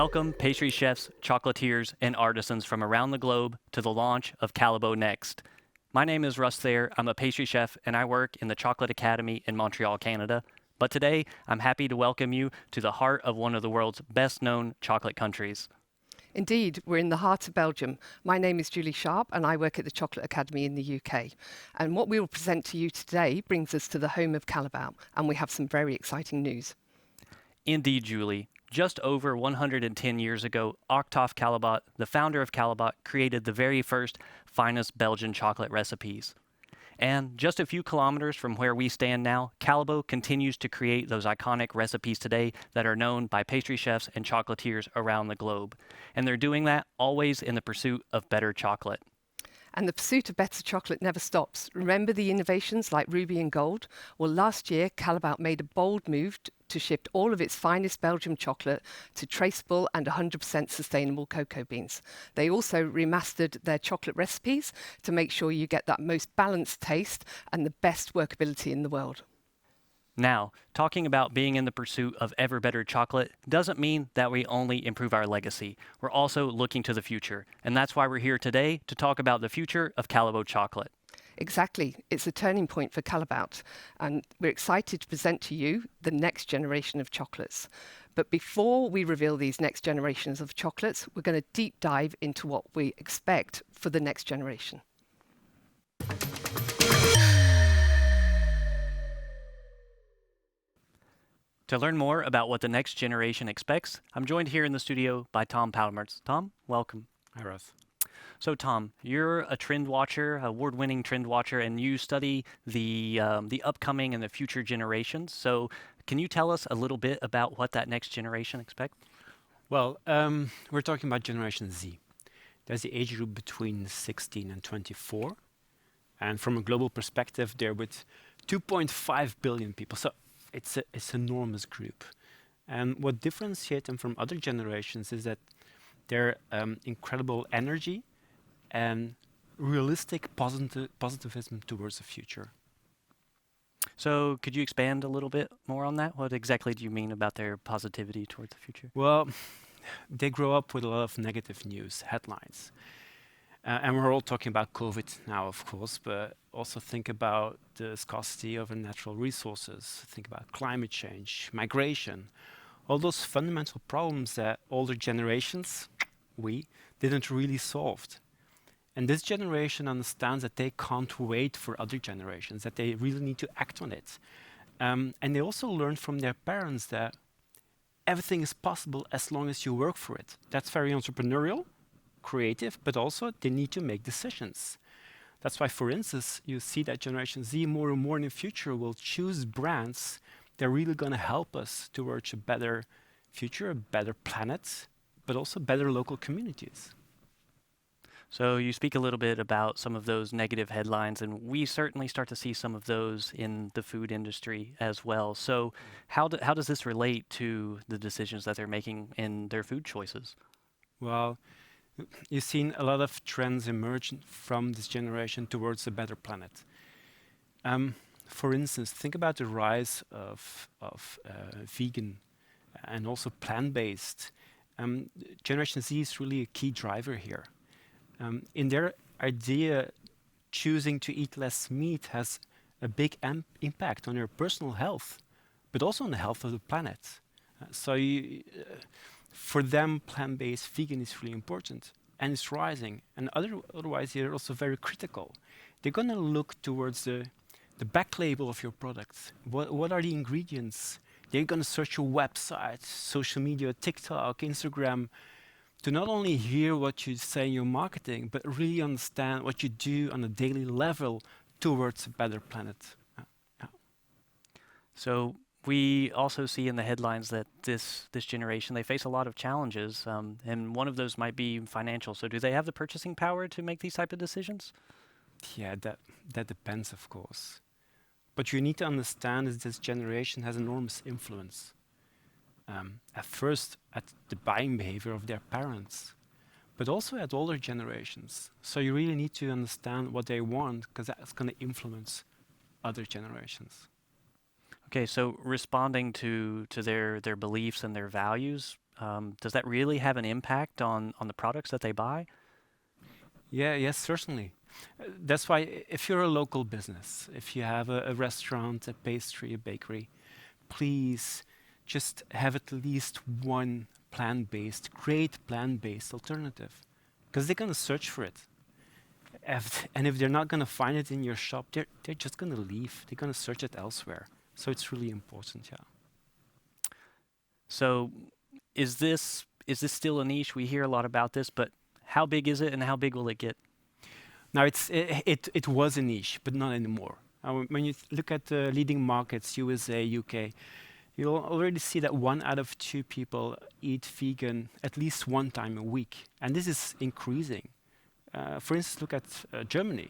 Welcome pastry chefs, chocolatiers, and artisans from around the globe to the launch of Callebaut Next. My name is Russ Thayer. I'm a pastry chef and I work in the Chocolate Academy in Montreal, Canada. But today, I'm happy to welcome you to the heart of one of the world's best known chocolate countries. Indeed, we're in the heart of Belgium. My name is Julie Sharp and I work at the Chocolate Academy in the UK. And what we will present to you today brings us to the home of Callebaut, and we have some very exciting news. Indeed, Julie. Just over 110 years ago, Octave Callebaut, the founder of Callebaut, created the very first finest Belgian chocolate recipes. And just a few kilometers from where we stand now, Callebaut continues to create those iconic recipes today that are known by pastry chefs and chocolatiers around the globe. And they're doing that always in the pursuit of better chocolate. And the pursuit of better chocolate never stops. Remember the innovations like Ruby and Gold? Well, last year, Callebaut made a bold move to shift all of its finest Belgian chocolate to traceable and 100% sustainable cocoa beans. They also remastered their chocolate recipes to make sure you get that most balanced taste and the best workability in the world. Now, talking about being in the pursuit of ever better chocolate doesn't mean that we only improve our legacy. We're also looking to the future. And that's why we're here today to talk about the future of Callebaut chocolate. Exactly. It's a turning point for Callebaut, and we're excited to present to you the next generation of chocolates. But before we reveal these next generations of chocolates, we're going to deep dive into what we expect for the next generation. To learn more about what the next generation expects, I'm joined here in the studio by Tom Palmertz. Tom, welcome. Hi, Russ. So, Tom, you're a trend watcher, award-winning trend watcher, and you study the upcoming and the future generations. So, can you tell us a little bit about what that next generation expects? Well, we're talking about Generation Z. That's the age group between 16 and 24. And from a global perspective, they're with 2.5 billion people. So it's an enormous group. And what differentiates them from other generations is that their incredible energy and realistic positivism towards the future. So, could you expand a little bit more on that? What exactly do you mean about their positivity towards the future? Well, they grow up with a lot of negative news, headlines. And we're all talking about COVID now, of course, but also think about the scarcity of our natural resources, think about climate change, migration, all those fundamental problems that older generations, we, didn't really solve. And this generation understands that they can't wait for other generations, that they really need to act on it. And they also learn from their parents that everything is possible as long as you work for it. That's very entrepreneurial, creative, but also they need to make decisions. That's why, for instance, you see that Generation Z more and more in the future will choose brands that are really going to help us towards a better future, a better planet, but also better local communities. So you speak a little bit about some of those negative headlines, and we certainly start to see some of those in the food industry as well. So how does this relate to the decisions that they're making in their food choices? Well, you've seen a lot of trends emerge from this generation towards a better planet. For instance, think about the rise of vegan and also plant-based. Generation Z is really a key driver here. In their idea, choosing to eat less meat has a big impact on your personal health, but also on the health of the planet. For them, plant-based vegan is really important, and it's rising. And otherwise, they're also very critical. They're going to look towards the back label of your product. What are the ingredients? They're going to search your website, social media, TikTok, Instagram, to not only hear what you say in your marketing, but really understand what you do on a daily level towards a better planet. So we also see in the headlines that this generation, they face a lot of challenges, and one of those might be financial. So do they have the purchasing power to make these type of decisions? Yeah, that depends, of course. But you need to understand that this generation has enormous influence. At first, at the buying behavior of their parents, but also at older generations. So you really need to understand what they want, because that's going to influence other generations. Okay, so responding to their beliefs and their values, Does that really have an impact on the products that they buy? Yeah, yes, certainly. That's why if you're a local business, if you have a restaurant, a pastry, a bakery, please just have at least one great plant-based alternative, because they're going to search for it. And if they're not going to find it in your shop, they're just going to leave. They're going to search it elsewhere. So it's really important, yeah. So is this still a niche? We hear a lot about this, but how big is it and how big will it get? Now it was a niche, but not anymore. When you look at the leading markets, USA, UK, you'll already see that 1 out of 2 people eat vegan at least 1 time a week, and this is increasing. For instance, look at Germany.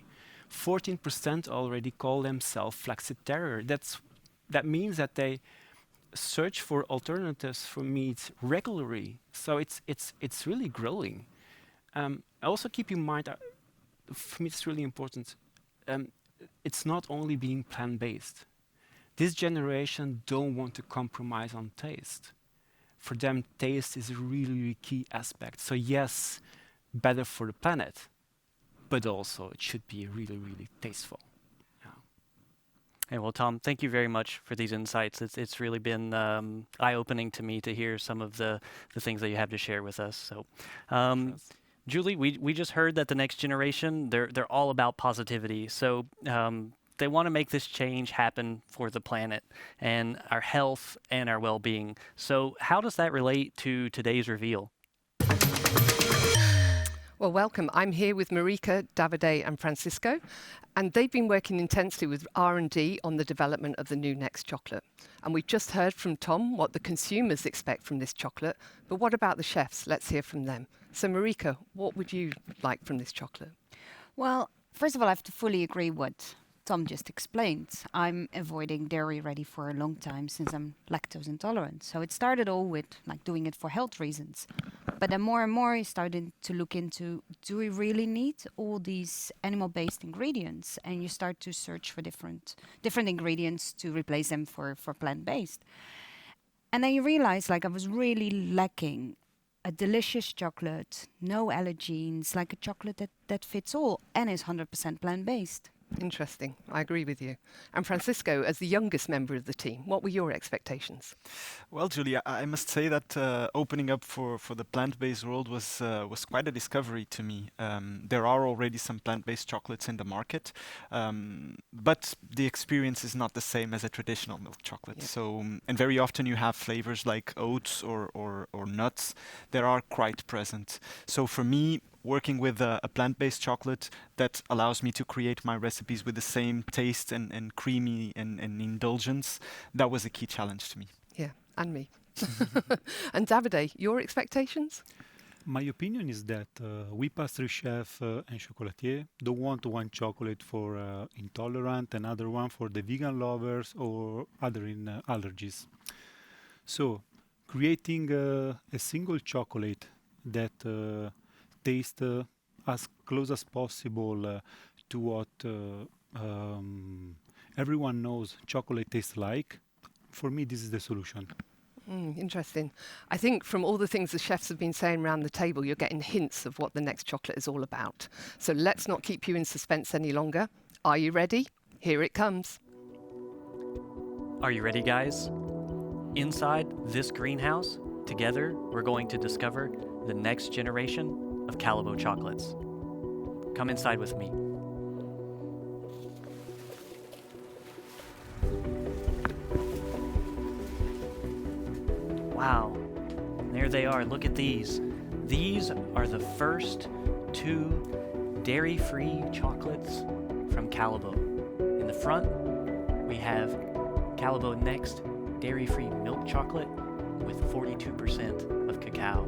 14% already call themselves flexitarian. That means that they search for alternatives for meat regularly. So it's really growing. Also keep in mind, for me it's really important, it's not only being plant-based. This generation don't want to compromise on taste. For them, taste is a really, really key aspect. So yes, better for the planet, but also it should be really, really tasteful. Yeah. Hey, well, Tom, thank you very much for these insights. It's really been eye-opening to me to hear some of the things that you have to share with us. So, Julie, we just heard that the next generation, they're all about positivity. So they want to make this change happen for the planet and our health and our well-being. So how does that relate to today's reveal? Well, welcome. I'm here with Marika, Davide and Francisco, and they've been working intensely with R&D on the development of the new Next chocolate. And we've just heard from Tom what the consumers expect from this chocolate, but what about the chefs? Let's hear from them. So Marika, what would you like from this chocolate? Well, first of all, I have to fully agree what Tom just explained. I'm avoiding dairy already for a long time since I'm lactose intolerant. So it started all with like doing it for health reasons. But then more and more I started to look into, do we really need all these animal-based ingredients? And you start to search for different ingredients to replace them for plant-based. And then you realize like I was really lacking a delicious chocolate, no allergens, like a chocolate that fits all and is 100% plant-based. Interesting. I agree with you. And Francisco, as the youngest member of the team, what were your expectations? Well, Julia, I must say that opening up for the plant-based world was quite a discovery to me. There are already some plant-based chocolates in the market, but the experience is not the same as a traditional milk chocolate. Yeah. So, and very often you have flavors like oats or nuts that are quite present. So for me, working with a plant-based chocolate that allows me to create my recipes with the same taste and creamy and indulgence, that was a key challenge to me. Yeah, and me. And Davide, your expectations? My opinion is that we pastry chef and chocolatier don't want one chocolate for intolerant, another one for the vegan lovers or other in allergies. So creating a single chocolate that taste as close as possible to what everyone knows chocolate tastes like. For me, this is the solution. Interesting. I think from all the things the chefs have been saying around the table, you're getting hints of what the next chocolate is all about. So let's not keep you in suspense any longer. Are you ready? Here it comes. Are you ready, guys? Inside this greenhouse, together, we're going to discover the next generation of Callebaut chocolates. Come inside with me. Wow, there they are. Look at these. These are the first 2 dairy-free chocolates from Callebaut. In the front, we have Callebaut Next dairy-free milk chocolate with 42% of cacao.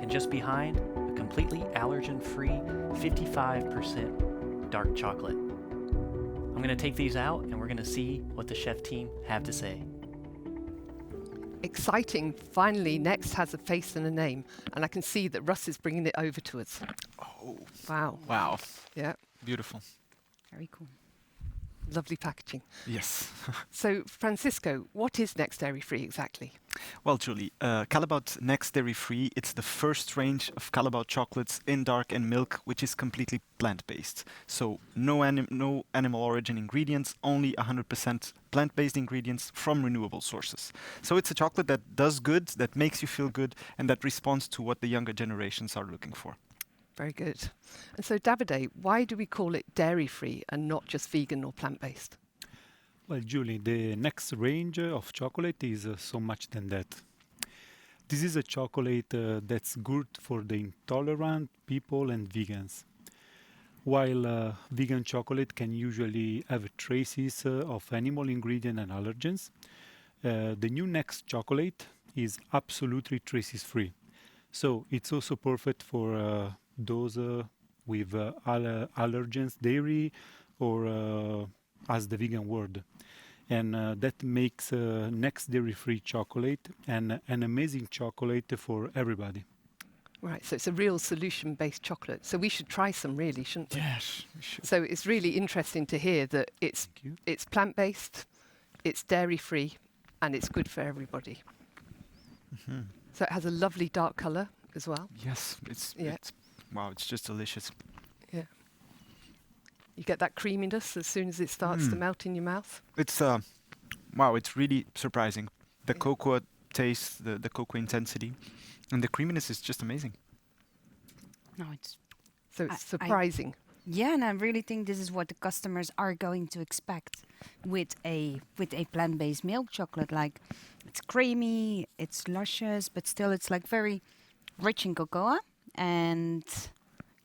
And just behind, a completely allergen-free 55% dark chocolate. I'm going to take these out and we're going to see what the chef team have to say. Exciting. Finally, Next has a face and a name. And I can see that Russ is bringing it over to us. Oh, Wow. wow. Yeah, Beautiful. Very cool. lovely packaging. Yes. So, Francisco, what is Next Dairy Free exactly? Well, Julie, Callebaut Next Dairy Free, it's the first range of Callebaut chocolates in dark and milk, which is completely plant-based. So no animal origin ingredients, only 100% plant-based ingredients from renewable sources. So it's a chocolate that does good, that makes you feel good, and that responds to what the younger generations are looking for. Very good. And so, Davide, why do we call it dairy-free and not just vegan or plant-based? Well, Julie, the next range of chocolate is so much than that. This is a chocolate that's good for the intolerant people and vegans. While vegan chocolate can usually have traces of animal ingredient and allergens, the new Next chocolate is absolutely traces free. So it's also perfect for those with allergens, dairy, or as the vegan word. And that makes Next Dairy Free chocolate an amazing chocolate for everybody. Right, so it's a real solution-based chocolate. So we should try some, really, shouldn't we? Yes, we should. So it's really interesting to hear that it's Thank you. it's plant-based, it's dairy-free, and it's good for everybody. So it has a lovely dark colour as well. Yes, Yeah. it's just delicious. Yeah. You get that creaminess as soon as it starts to melt in your mouth. It's it's really surprising. The Yeah. cocoa taste, the cocoa intensity, and the creaminess is just amazing. No, it's So I- it's surprising. yeah, and I really think this is what the customers are going to expect with a plant-based milk chocolate. Like, it's creamy, it's luscious, but still it's like very rich in cocoa. And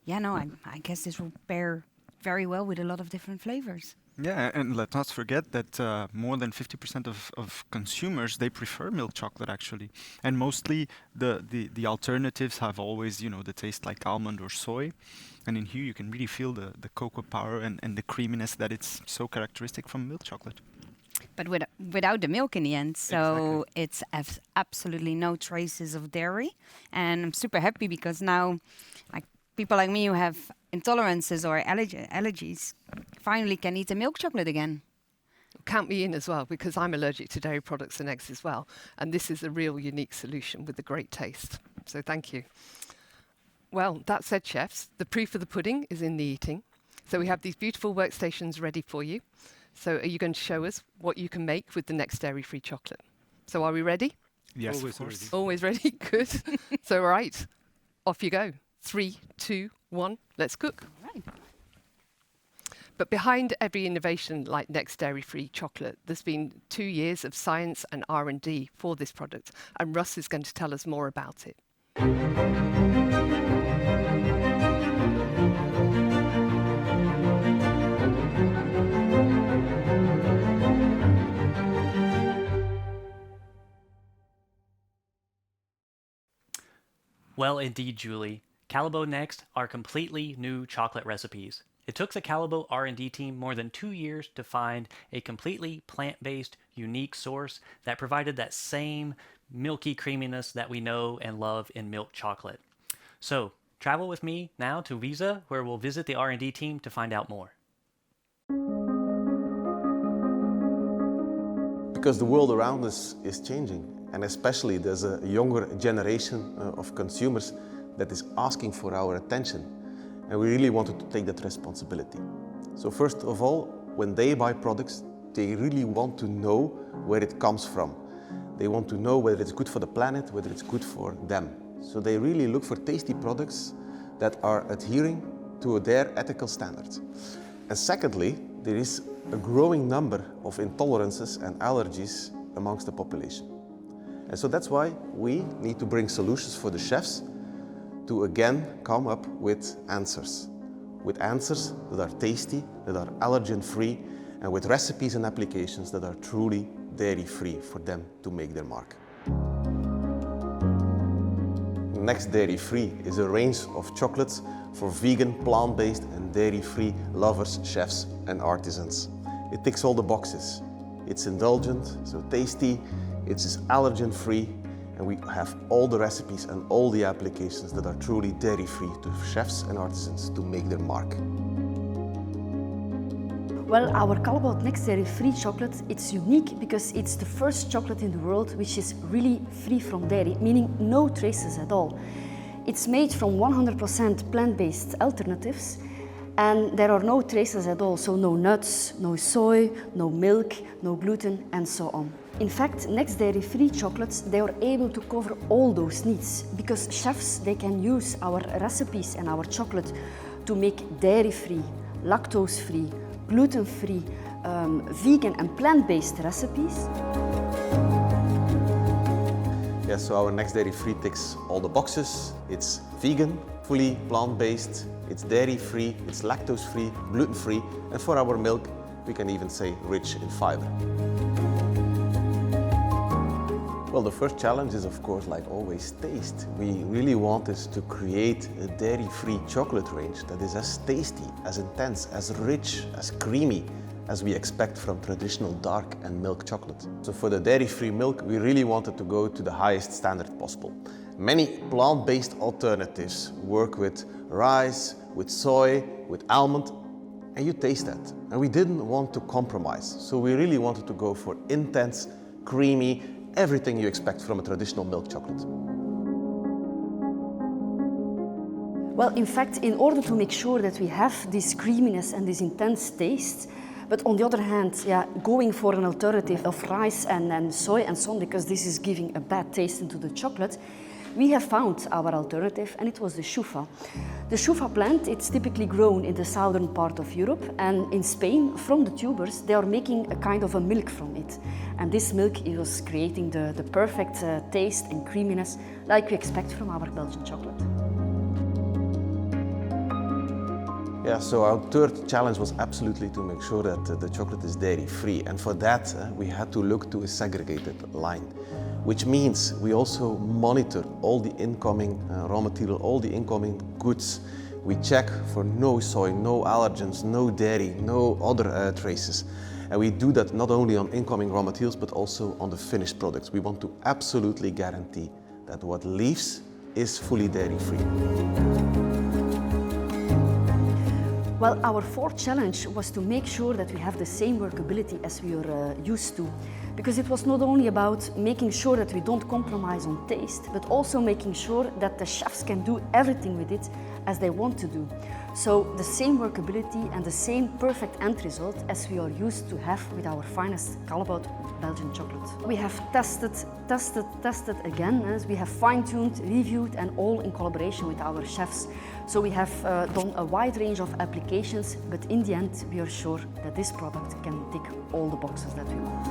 yeah, no, I guess this will pair very well with a lot of different flavors. Yeah, and let's not forget that more than 50% of consumers, they prefer milk chocolate actually. And mostly the alternatives have always, the taste like almond or soy. And in here you can really feel the cocoa power and the creaminess that it's so characteristic from milk chocolate. But without the milk in the end, so Exactly. it's absolutely no traces of dairy. And I'm super happy because now, like, people like me who have intolerances or allergies finally can eat a milk chocolate again. Count me in as well, because I'm allergic to dairy products and eggs as well. And this is a real unique solution with a great taste. So thank you. Well, that said, chefs, the proof of the pudding is in the eating. So we have these beautiful workstations ready for you. So are you going to show us what you can make with the Next Dairy-Free chocolate? So are we ready? Yes, Always of course. ready. Always ready? Good. So, all right, off you go. 3, 2, 1, let's cook. Right. But behind every innovation like Next Dairy-Free chocolate, there's been 2 years of science and R&D for this product, and Russ is going to tell us more about it. Well, indeed, Julie. Callebaut Next are completely new chocolate recipes. It took the Callebaut R&D team more than 2 years to find a completely plant-based, unique source that provided that same milky creaminess that we know and love in milk chocolate. So, travel with me now to Visa, where we'll visit the R&D team to find out more. Because the world around us is changing, and especially there's a younger generation of consumers that is asking for our attention, and we really wanted to take that responsibility. So first of all, when they buy products, they really want to know where it comes from. They want to know whether it's good for the planet, whether it's good for them. So they really look for tasty products that are adhering to their ethical standards. And secondly, there is a growing number of intolerances and allergies amongst the population. And so that's why we need to bring solutions for the chefs to again come up with answers that are tasty, that are allergen-free, and with recipes and applications that are truly dairy-free for them to make their mark. Next Dairy-Free is a range of chocolates for vegan, plant-based and dairy-free lovers, chefs and artisans. It ticks all the boxes. It's indulgent, so tasty, it's allergen-free, and we have all the recipes and all the applications that are truly dairy-free to chefs and artisans to make their mark. Well, our Callebaut Next dairy-free chocolate, it's unique because it's the first chocolate in the world which is really free from dairy, meaning no traces at all. It's made from 100% plant-based alternatives, and there are no traces at all, so no nuts, no soy, no milk, no gluten, and so on. In fact, Next dairy-free chocolates, they are able to cover all those needs because chefs, they can use our recipes and our chocolate to make dairy-free, lactose-free, gluten-free, vegan and plant-based recipes. Yeah, so our Next dairy-free ticks all the boxes. It's vegan, fully plant-based, it's dairy-free, it's lactose-free, gluten-free, and for our milk, we can even say rich in fiber. Well, the first challenge is, of course, like always, taste. We really wanted to create a dairy-free chocolate range that is as tasty, as intense, as rich, as creamy as we expect from traditional dark and milk chocolate. So for the dairy-free milk, we really wanted to go to the highest standard possible. Many plant-based alternatives work with rice, with soy, with almond, and you taste that. And we didn't want to compromise. So we really wanted to go for intense, creamy, everything you expect from a traditional milk chocolate. Well, in fact, in order to make sure that we have this creaminess and this intense taste, but on the other hand, going for an alternative of rice and soy and so on, because this is giving a bad taste into the chocolate, we have found our alternative, and it was the chufa. The chufa plant, it's typically grown in the southern part of Europe, and in Spain, from the tubers, they are making a kind of a milk from it. And this milk was creating the perfect taste and creaminess like we expect from our Belgian chocolate. Yeah, so our third challenge was absolutely to make sure that the chocolate is dairy-free. And for that, we had to look to a segregated line, which means we also monitor all the incoming raw material, all the incoming goods. We check for no soy, no allergens, no dairy, no other traces. And we do that not only on incoming raw materials, but also on the finished products. We want to absolutely guarantee that what leaves is fully dairy-free. Well, our fourth challenge was to make sure that we have the same workability as we are used to. Because it was not only about making sure that we don't compromise on taste, but also making sure that the chefs can do everything with it as they want to do. So the same workability and the same perfect end result as we are used to have with our finest Callebaut Belgian chocolate. We have tested again, as we have fine-tuned, reviewed, and all in collaboration with our chefs. So we have done a wide range of applications, but in the end we are sure that this product can tick all the boxes that we want.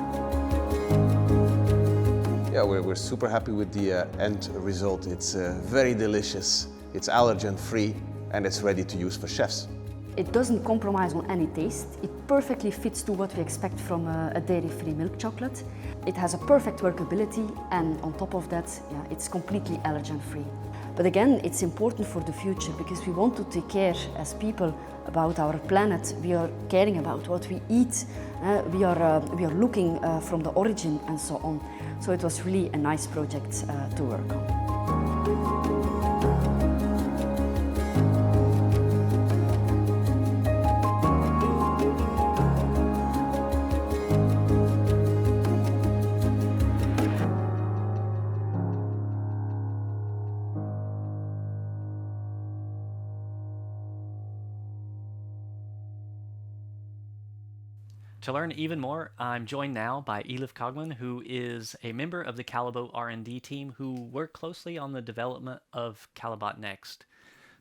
Yeah, we're super happy with the end result. It's very delicious, it's allergen-free, and it's ready to use for chefs. It doesn't compromise on any taste. It perfectly fits to what we expect from a dairy-free milk chocolate. It has a perfect workability, and on top of that, it's completely allergen-free. But again, it's important for the future because we want to take care as people about our planet. We are caring about what we eat. We are looking from the origin and so on. So it was really a nice project to work on. To learn even more, I'm joined now by Elif Cogman, who is a member of the Callebaut R&D team who work closely on the development of Callebaut Next.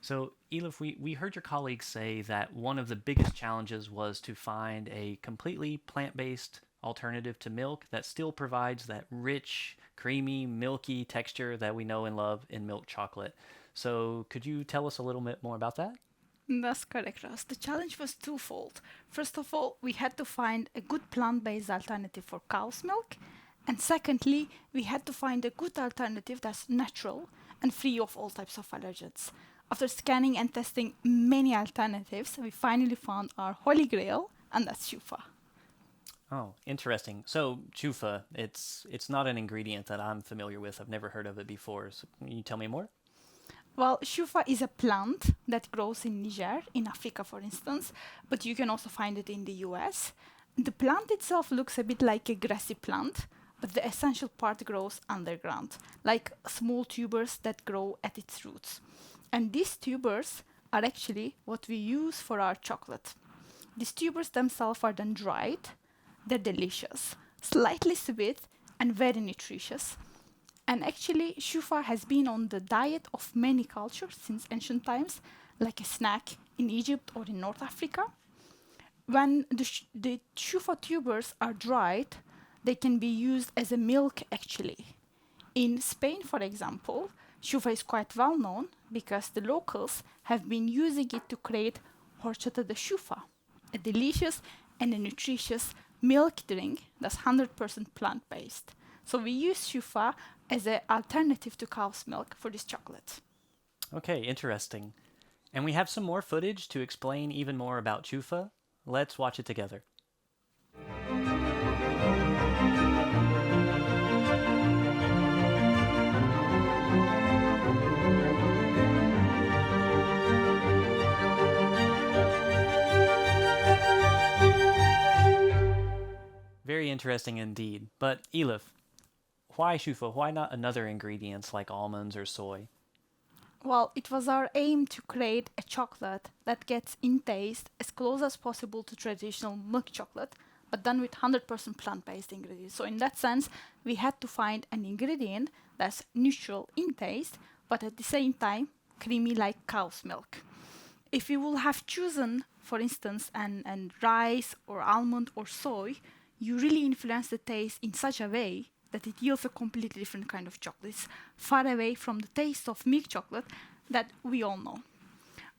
So, Elif, we heard your colleagues say that one of the biggest challenges was to find a completely plant-based alternative to milk that still provides that rich, creamy, milky texture that we know and love in milk chocolate. So, could you tell us a little bit more about that? That's correct, Ross. The challenge was twofold. First of all, we had to find a good plant-based alternative for cow's milk. And secondly, we had to find a good alternative that's natural and free of all types of allergens. After scanning and testing many alternatives, we finally found our holy grail, and that's chufa. Oh, interesting. So chufa, it's not an ingredient that I'm familiar with. I've never heard of it before. So can you tell me more? Well, shufa is a plant that grows in Niger, in Africa, for instance, but you can also find it in the US. The plant itself looks a bit like a grassy plant, but the essential part grows underground, like small tubers that grow at its roots. And these tubers are actually what we use for our chocolate. These tubers themselves are then dried. They're delicious, slightly sweet, and very nutritious. And actually, shufa has been on the diet of many cultures since ancient times, like a snack in Egypt or in North Africa. When the shufa tubers are dried, they can be used as a milk actually. In Spain, for example, shufa is quite well known because the locals have been using it to create horchata de shufa, a delicious and a nutritious milk drink that's 100% plant-based. So we use shufa as an alternative to cow's milk for this chocolate. Okay, interesting. And we have some more footage to explain even more about chufa. Let's watch it together. Very interesting indeed. But Elif, why shufa? Why not another ingredients like almonds or soy? Well, it was our aim to create a chocolate that gets in taste as close as possible to traditional milk chocolate, but done with 100% plant-based ingredients. So in that sense, we had to find an ingredient that's neutral in taste, but at the same time, creamy like cow's milk. If we would have chosen, for instance, an rice or almond or soy, you really influence the taste in such a way that it yields a completely different kind of chocolate. It's far away from the taste of milk chocolate that we all know.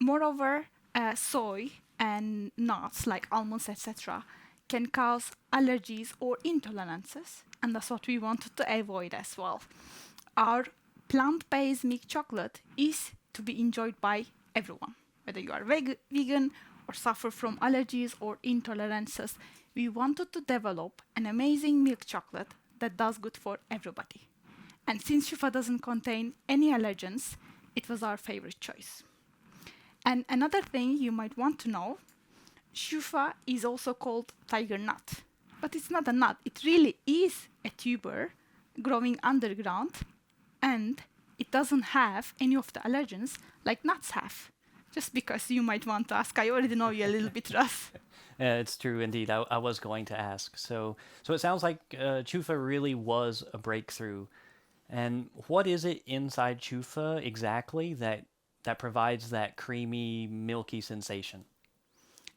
Moreover, soy and nuts like almonds, etc., can cause allergies or intolerances, and that's what we wanted to avoid as well. Our plant-based milk chocolate is to be enjoyed by everyone, whether you are vegan or suffer from allergies or intolerances. We wanted to develop an amazing milk chocolate that does good for everybody. And since shufa doesn't contain any allergens, it was our favorite choice. And another thing you might want to know, shufa is also called tiger nut. But it's not a nut, it really is a tuber growing underground, and it doesn't have any of the allergens like nuts have. Just because you might want to ask, I already know you're a little bit rough. It's true indeed. I was going to ask. So it sounds like chufa really was a breakthrough. And what is it inside chufa exactly that provides that creamy, milky sensation?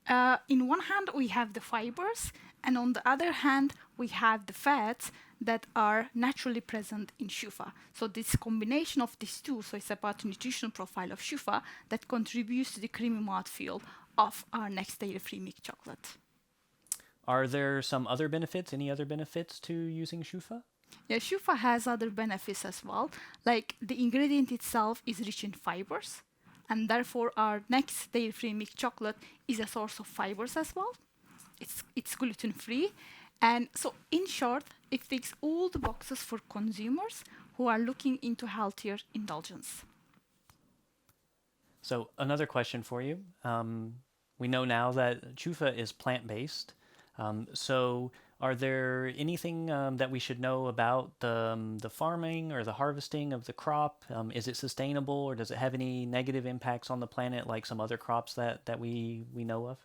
In one hand, we have the fibers, and on the other hand, we have the fats that are naturally present in shufa. So this combination of these two, so it's about the nutritional profile of shufa that contributes to the creamy mouthfeel of our next dairy-free milk chocolate. Are there some other benefits, any other benefits to using shufa? Yeah, shufa has other benefits as well. Like the ingredient itself is rich in fibers, and therefore our next dairy-free milk chocolate is a source of fibers as well. It's gluten-free. And so in short, it ticks all the boxes for consumers who are looking into healthier indulgence. So another question for you. We know now that chufa is plant-based. So are there anything that we should know about the farming or the harvesting of the crop? Is it sustainable, or does it have any negative impacts on the planet like some other crops that we know of?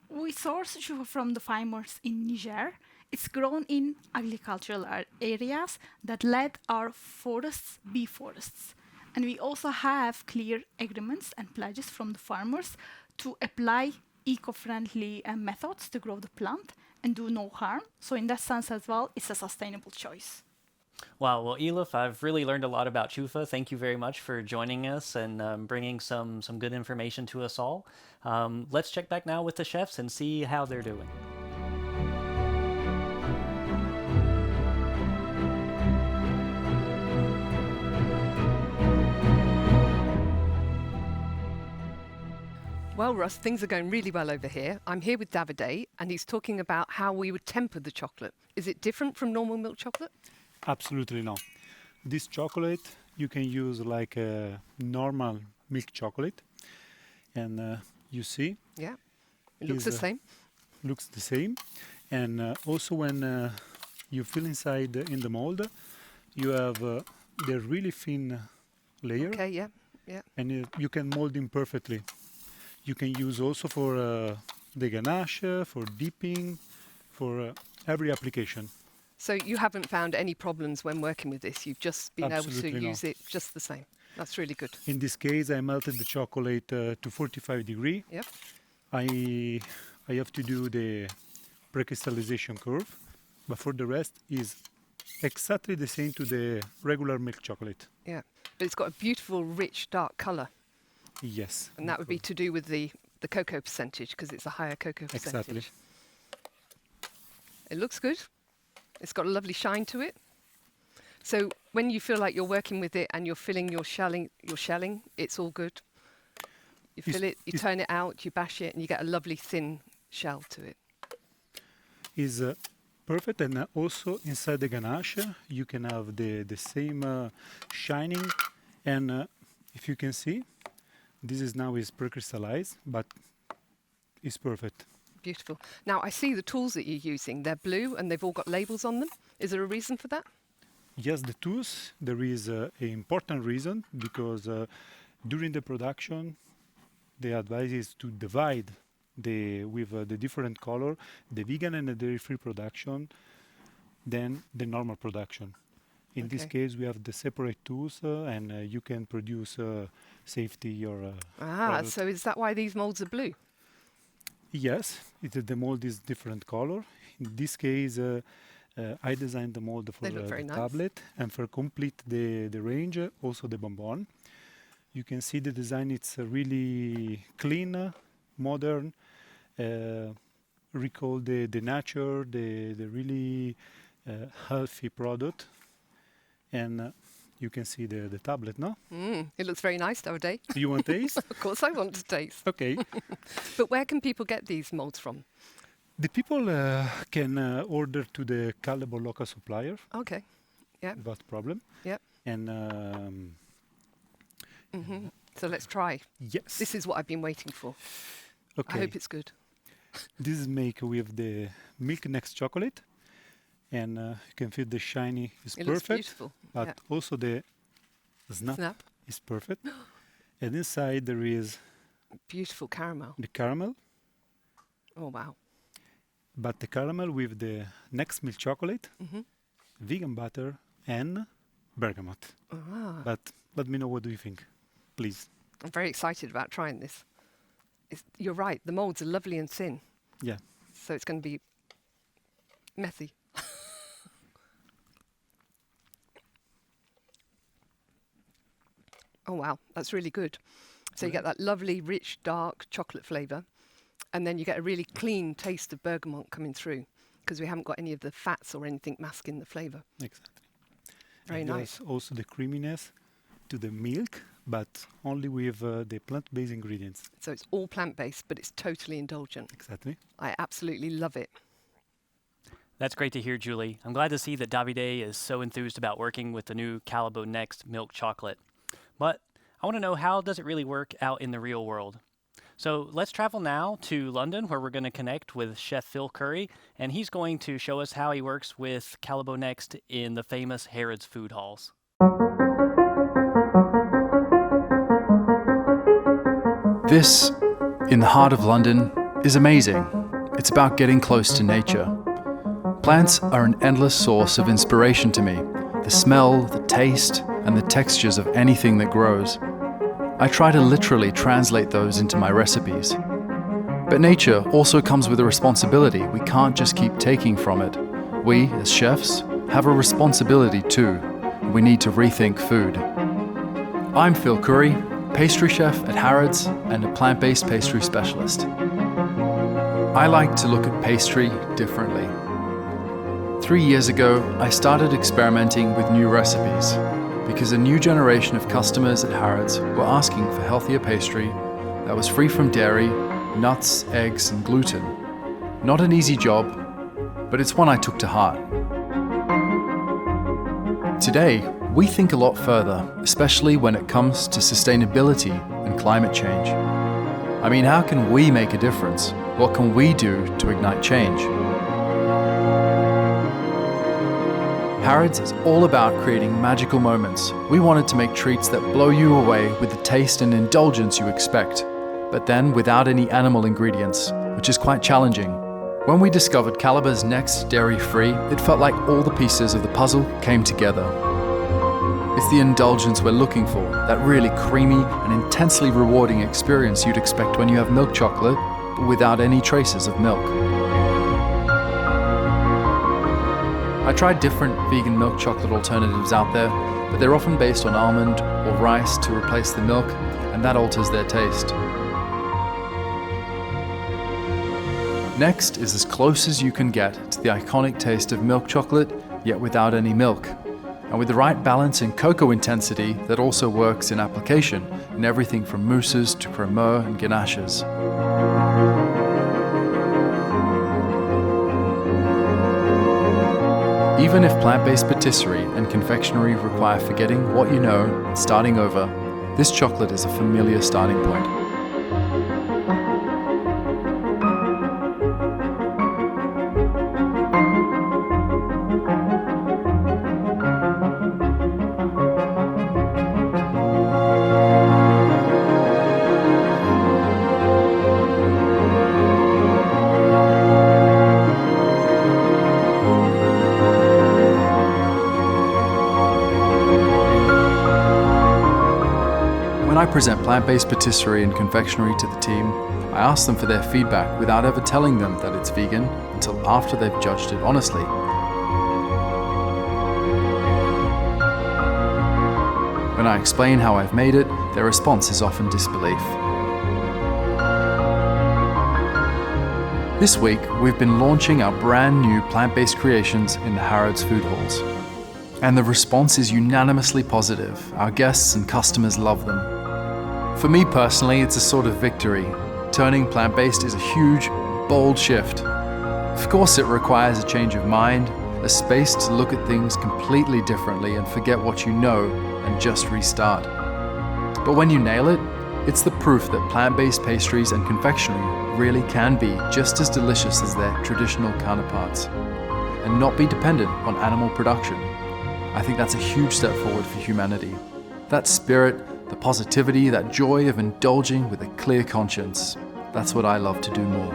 We source shufa from the farmers in Niger. It's grown in agricultural areas that let our forests be forests. And we also have clear agreements and pledges from the farmers to apply eco-friendly methods to grow the plant and do no harm. So in that sense as well, it's a sustainable choice. Wow, well, Elif, I've really learned a lot about chufa. Thank you very much for joining us and bringing some good information to us all. Let's check back now with the chefs and see how they're doing. Well, Russ, things are going really well over here. I'm here with Davide, and he's talking about how we would temper the chocolate. Is it different from normal milk chocolate? Absolutely not. This chocolate you can use like a normal milk chocolate, and you see Yeah. It looks the is, same. looks the same. And also when you fill inside in the mold, you have the really thin layer, Okay, yeah. Yeah. and you can mold them perfectly. You can use also for the ganache, for dipping, for every application. So you haven't found any problems when working with this. You've just been able Absolutely to not. use it just the same. That's really good. In this case, I melted the chocolate to 45 degrees. Yep. I have to do the pre-crystallization curve, but for the rest is exactly the same to the regular milk chocolate. Yeah. But it's got a beautiful, rich, dark colour. Yes. And that would be to do with the cocoa percentage, because it's a higher cocoa percentage. Exactly. It looks good. It's got a lovely shine to it. So when you feel like you're working with it and you're filling your shelling, it's all good. You Is- fill it, you is- turn it out, you bash it, and you get a lovely thin shell to it. Is perfect, and also inside the ganache you can have the same shining, and if you can see, this is now is pre-crystallized, but it's perfect. Beautiful. Now I see the tools that you're using. They're blue and they've all got labels on them. Is there a reason for that? Yes, the tools, there is an important reason, because during the production the advice is to divide with the different color, the vegan and the dairy-free production, than the normal production. In this Okay. case, we have the separate tools, and you can produce safety or Ah, product. so is that why these molds are blue? Yes, the mold is different color. In this case, I designed the mold for They look very the nice. tablet, and for complete the range, also the bonbon. You can see the design, it's really clean, modern, recall the nature, the really healthy product. And you can see the tablet, no? It looks very nice, Davide. You want taste? Of course I want to taste. Okay. But where can people get these molds from? The people can order to the Callebaut local supplier Okay. Yeah. without problem. Yep. And So let's try. yes, This is what I've been waiting for. okay. I hope it's good. This is made with the Milk Next chocolate, and you can feel the shiny is It looks perfect, beautiful. but Yeah. also the snap Snap. is perfect. And inside there is Beautiful caramel. the caramel, Oh, wow. but the caramel with the Next Milk chocolate, Hmm. vegan butter, and bergamot. Ah, But let me know, what do you think, please? I'm very excited about trying this. You're right. The molds are lovely and thin. Yeah. So it's going to be messy. Oh, wow. That's really good. So you get that lovely, rich, dark chocolate flavour. And then you get a really clean taste of bergamot coming through, because we haven't got any of the fats or anything masking the flavour. Exactly. Very And nice. there's also the creaminess to the milk, but only with the plant-based ingredients. So it's all plant-based, but it's totally indulgent. Exactly. I absolutely love it. That's great to hear, Julie. I'm glad to see that Davide is so enthused about working with the new Callebaut Next milk chocolate. But I want to know, how does it really work out in the real world? So let's travel now to London, where we're going to connect with Chef Phil Curry, and he's going to show us how he works with Callebaut Next in the famous Harrods food halls. This, in the heart of London, is amazing. It's about getting close to nature. Plants are an endless source of inspiration to me. The smell, the taste, and the textures of anything that grows. I try to literally translate those into my recipes. But nature also comes with a responsibility we can't just keep taking from it. We, as chefs, have a responsibility too. We need to rethink food. I'm Phil Curry, pastry chef at Harrods and a plant-based pastry specialist. I like to look at pastry differently. 3 years ago, I started experimenting with new recipes because a new generation of customers at Harrods were asking for healthier pastry that was free from dairy, nuts, eggs, and gluten. Not an easy job, but it's one I took to heart. Today, We think a lot further, especially when it comes to sustainability and climate change. I mean, how can we make a difference? What can we do to ignite change? Harrods is all about creating magical moments. We wanted to make treats that blow you away with the taste and indulgence you expect, but then without any animal ingredients, which is quite challenging. When we discovered Caliber's next dairy-free, it felt like all the pieces of the puzzle came together. It's the indulgence we're looking for, that really creamy and intensely rewarding experience you'd expect when you have milk chocolate, but without any traces of milk. I tried different vegan milk chocolate alternatives out there, but they're often based on almond or rice to replace the milk, and that alters their taste. Next is as close as you can get to the iconic taste of milk chocolate, yet without any milk. And with the right balance in cocoa intensity that also works in application in everything from mousses to cremeux and ganaches. Even if plant-based patisserie and confectionery require forgetting what you know and starting over, this chocolate is a familiar starting point. When I present plant-based patisserie and confectionery to the team, I ask them for their feedback without ever telling them that it's vegan until after they've judged it honestly. When I explain how I've made it, their response is often disbelief. This week, we've been launching our brand new plant-based creations in the Harrods food halls. And the response is unanimously positive. Our guests and customers love them. For me personally, it's a sort of victory. Turning plant-based is a huge, bold shift. Of course, it requires a change of mind, a space to look at things completely differently and forget what you know and just restart. But when you nail it, it's the proof that plant-based pastries and confectionery really can be just as delicious as their traditional counterparts and not be dependent on animal production. I think that's a huge step forward for humanity. That spirit, the positivity, that joy of indulging with a clear conscience. That's what I love to do more.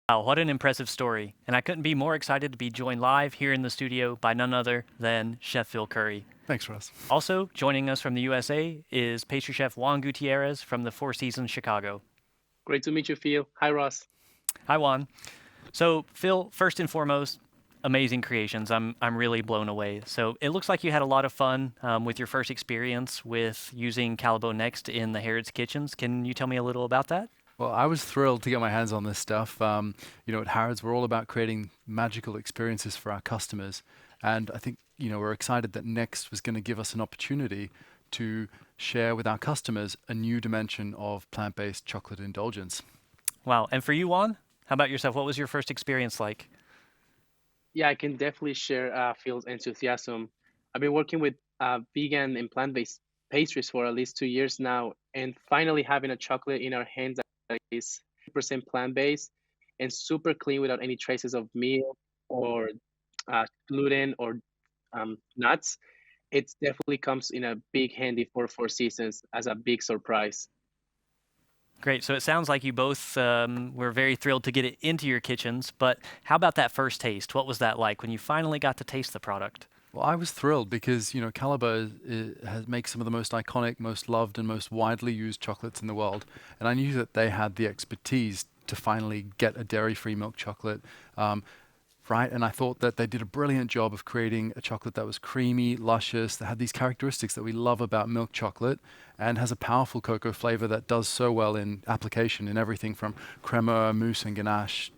Wow, what an impressive story. And I couldn't be more excited to be joined live here in the studio by none other than Chef Phil Curry. Thanks, Russ. Also, joining us from the USA is pastry chef Juan Gutierrez from the Four Seasons Chicago. Great to meet you, Phil. Hi, Ross. Hi, Juan. So, Phil, first and foremost, amazing creations. I'm really blown away. So, it looks like you had a lot of fun with your first experience with using Callebaut Next in the Harrods kitchens. Can you tell me a little about that? Well, I was thrilled to get my hands on this stuff. At Harrods, we're all about creating magical experiences for our customers. And I think, we're excited that Next was going to give us an opportunity to share with our customers a new dimension of plant-based chocolate indulgence. Wow. And for you, Juan, how about yourself? What was your first experience like? Yeah, I can definitely share Phil's enthusiasm. I've been working with vegan and plant-based pastries for at least 2 years now, and finally having a chocolate in our hands that is 100% plant-based and super clean without any traces of meal or gluten or nuts. It definitely comes in a big handy for Four Seasons as a big surprise. Great. So it sounds like you both were very thrilled to get it into your kitchens, but how about that first taste? What was that like when you finally got to taste the product? Well, I was thrilled because, Callebaut makes some of the most iconic, most loved, and most widely used chocolates in the world. And I knew that they had the expertise to finally get a dairy-free milk chocolate right? And I thought that they did a brilliant job of creating a chocolate that was creamy, luscious, that had these characteristics that we love about milk chocolate, and has a powerful cocoa flavor that does so well in application in everything from cremeux, mousse, and ganache,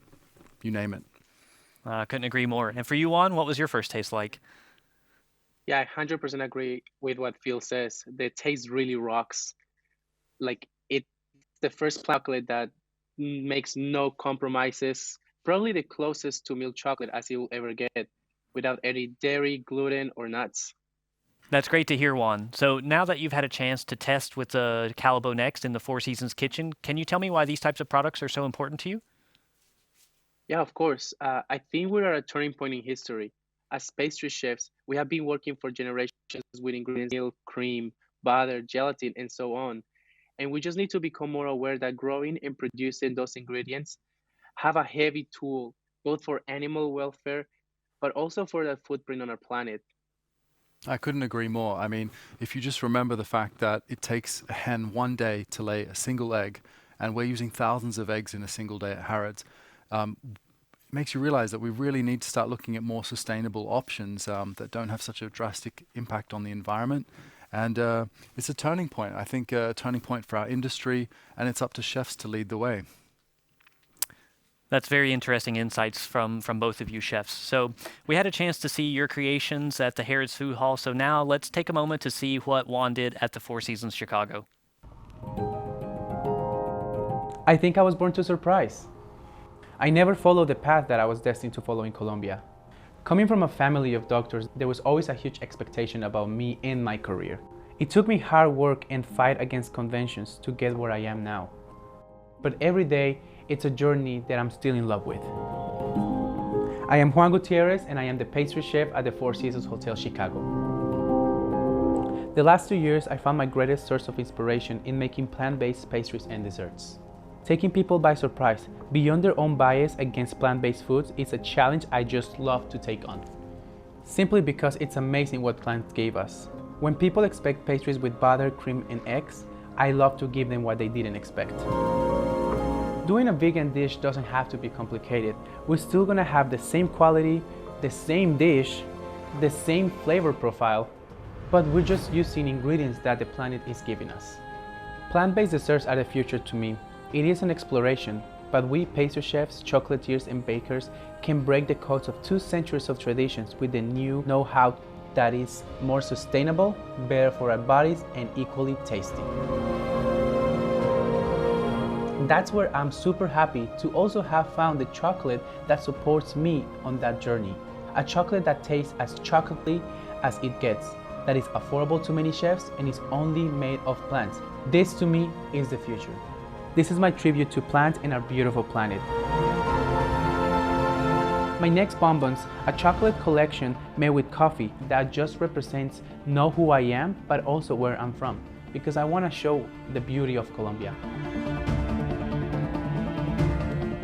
you name it. Couldn't agree more. And for you, Juan, what was your first taste like? Yeah, I 100% agree with what Phil says. The taste really rocks. Like, it's the first chocolate that makes no compromises, probably the closest to milk chocolate as you'll ever get, without any dairy, gluten, or nuts. That's great to hear, Juan. So now that you've had a chance to test with the Calabo Next in the Four Seasons Kitchen, can you tell me why these types of products are so important to you? Yeah, of course. I think we're at a turning point in history. As pastry chefs, we have been working for generations with ingredients, milk, cream, butter, gelatin, and so on. And we just need to become more aware that growing and producing those ingredients have a heavy toll, both for animal welfare, but also for the footprint on our planet. I couldn't agree more. I mean, if you just remember the fact that it takes a hen one day to lay a single egg, and we're using thousands of eggs in a single day at Harrods, it makes you realize that we really need to start looking at more sustainable options that don't have such a drastic impact on the environment. And it's a turning point. I think a turning point for our industry, and it's up to chefs to lead the way. That's very interesting insights from both of you chefs. So we had a chance to see your creations at the Harrods Food Hall. So now let's take a moment to see what Juan did at the Four Seasons Chicago. I think I was born to surprise. I never followed the path that I was destined to follow in Colombia. Coming from a family of doctors, there was always a huge expectation about me and my career. It took me hard work and fight against conventions to get where I am now. But every day, it's a journey that I'm still in love with. I am Juan Gutierrez, and I am the pastry chef at the Four Seasons Hotel Chicago. The last 2 years, I found my greatest source of inspiration in making plant-based pastries and desserts. Taking people by surprise, beyond their own bias against plant-based foods, is a challenge I just love to take on. Simply because it's amazing what plants gave us. When people expect pastries with butter, cream, and eggs, I love to give them what they didn't expect. Doing a vegan dish doesn't have to be complicated. We're still gonna have the same quality, the same dish, the same flavor profile, but we're just using ingredients that the planet is giving us. Plant-based desserts are the future to me. It is an exploration, but we pastry chefs, chocolatiers, and bakers can break the codes of 2 centuries of traditions with the new know-how that is more sustainable, better for our bodies, and equally tasty. That's where I'm super happy to also have found the chocolate that supports me on that journey. A chocolate that tastes as chocolatey as it gets, that is affordable to many chefs and is only made of plants. This to me is the future. This is my tribute to plants and our beautiful planet. My next bonbons, a chocolate collection made with coffee that just represents not who I am, but also where I'm from, because I want to show the beauty of Colombia.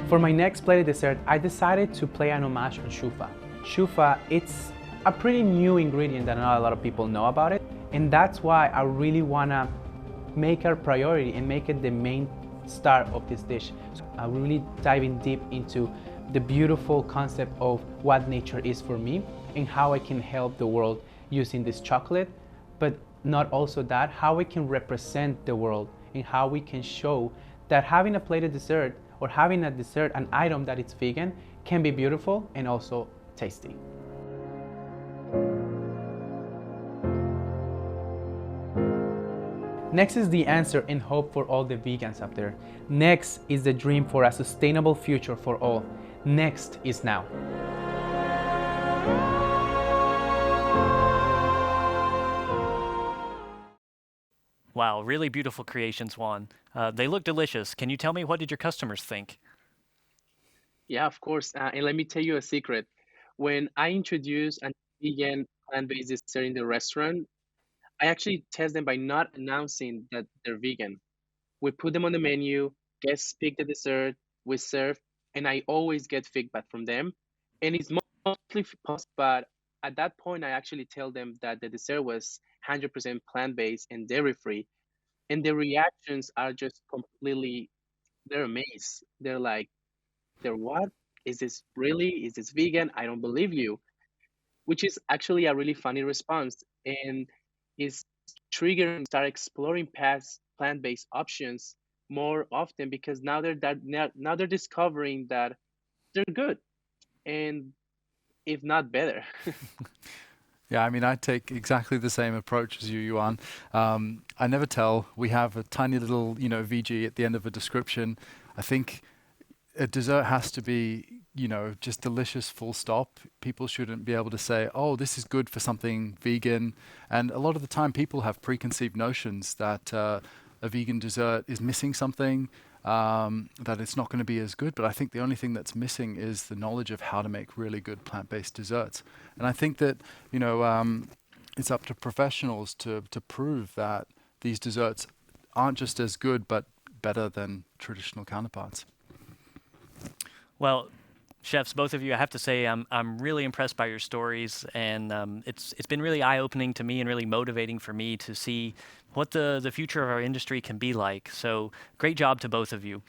For my next plated dessert, I decided to play an homage on chufa. Chufa, it's a pretty new ingredient that not a lot of people know about it, and that's why I really want to make it a priority and make it the main star of this dish. So I'm really diving deep into the beautiful concept of what nature is for me and how I can help the world using this chocolate, but not also that, how I can represent the world and how we can show that having a plated dessert or having a dessert, an item that is vegan, can be beautiful and also tasty. Next is the answer and hope for all the vegans out there. Next is the dream for a sustainable future for all. Next is now. Wow, really beautiful creations, Juan. They look delicious. Can you tell me, what did your customers think? Yeah, of course. And let me tell you a secret. When I introduce a vegan plant-based dessert in the restaurant, I actually test them by not announcing that they're vegan. We put them on the menu, guests pick the dessert, we serve, and I always get feedback from them. And it's mostly positive, but at that point, I actually tell them that the dessert was 100% plant-based and dairy-free. And the reactions are just completely, they're amazed. They're what? Is this really? Is this vegan? I don't believe you. Which is actually a really funny response. And is triggering start exploring past plant-based options more often because now they're discovering that they're good and if not better. Yeah, I mean, I take exactly the same approach as you, Yuan. I never tell. We have a tiny little, VG at the end of a description. I think a dessert has to be, just delicious, full stop. People shouldn't be able to say, oh, this is good for something vegan. And a lot of the time people have preconceived notions that a vegan dessert is missing something, that it's not going to be as good. But I think the only thing that's missing is the knowledge of how to make really good plant-based desserts. And I think that, it's up to professionals to prove that these desserts aren't just as good, but better than traditional counterparts. Well, chefs, both of you, I have to say I'm really impressed by your stories, and it's been really eye-opening to me and really motivating for me to see what the future of our industry can be like. So great job to both of you.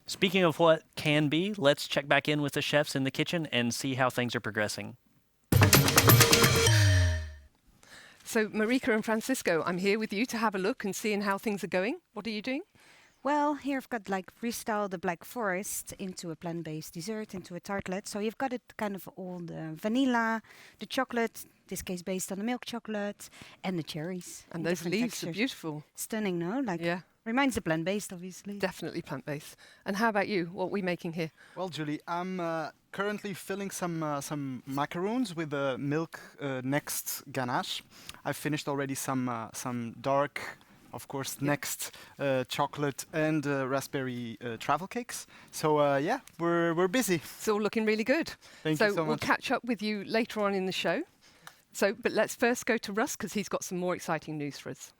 Speaking of what can be, let's check back in with the chefs in the kitchen and see how things are progressing. So Marika and Francisco, I'm here with you to have a look and seeing how things are going. What are you doing? Well, here I've got restyled the Black Forest into a plant-based dessert, into a tartlet. So you've got it kind of all the vanilla, the chocolate, this case based on the milk chocolate, and the cherries. And those leaves are beautiful. Stunning, no? Yeah. Reminds of plant-based, obviously. Definitely plant-based. And how about you? What are we making here? Well, Julie, I'm currently filling some macaroons with milk next ganache. I've finished already some dark, of course, next chocolate and raspberry travel cakes. So we're busy. It's all looking really good. Thank you so we'll much. catch up with you later on in the show. But let's first go to Russ because he's got some more exciting news for us.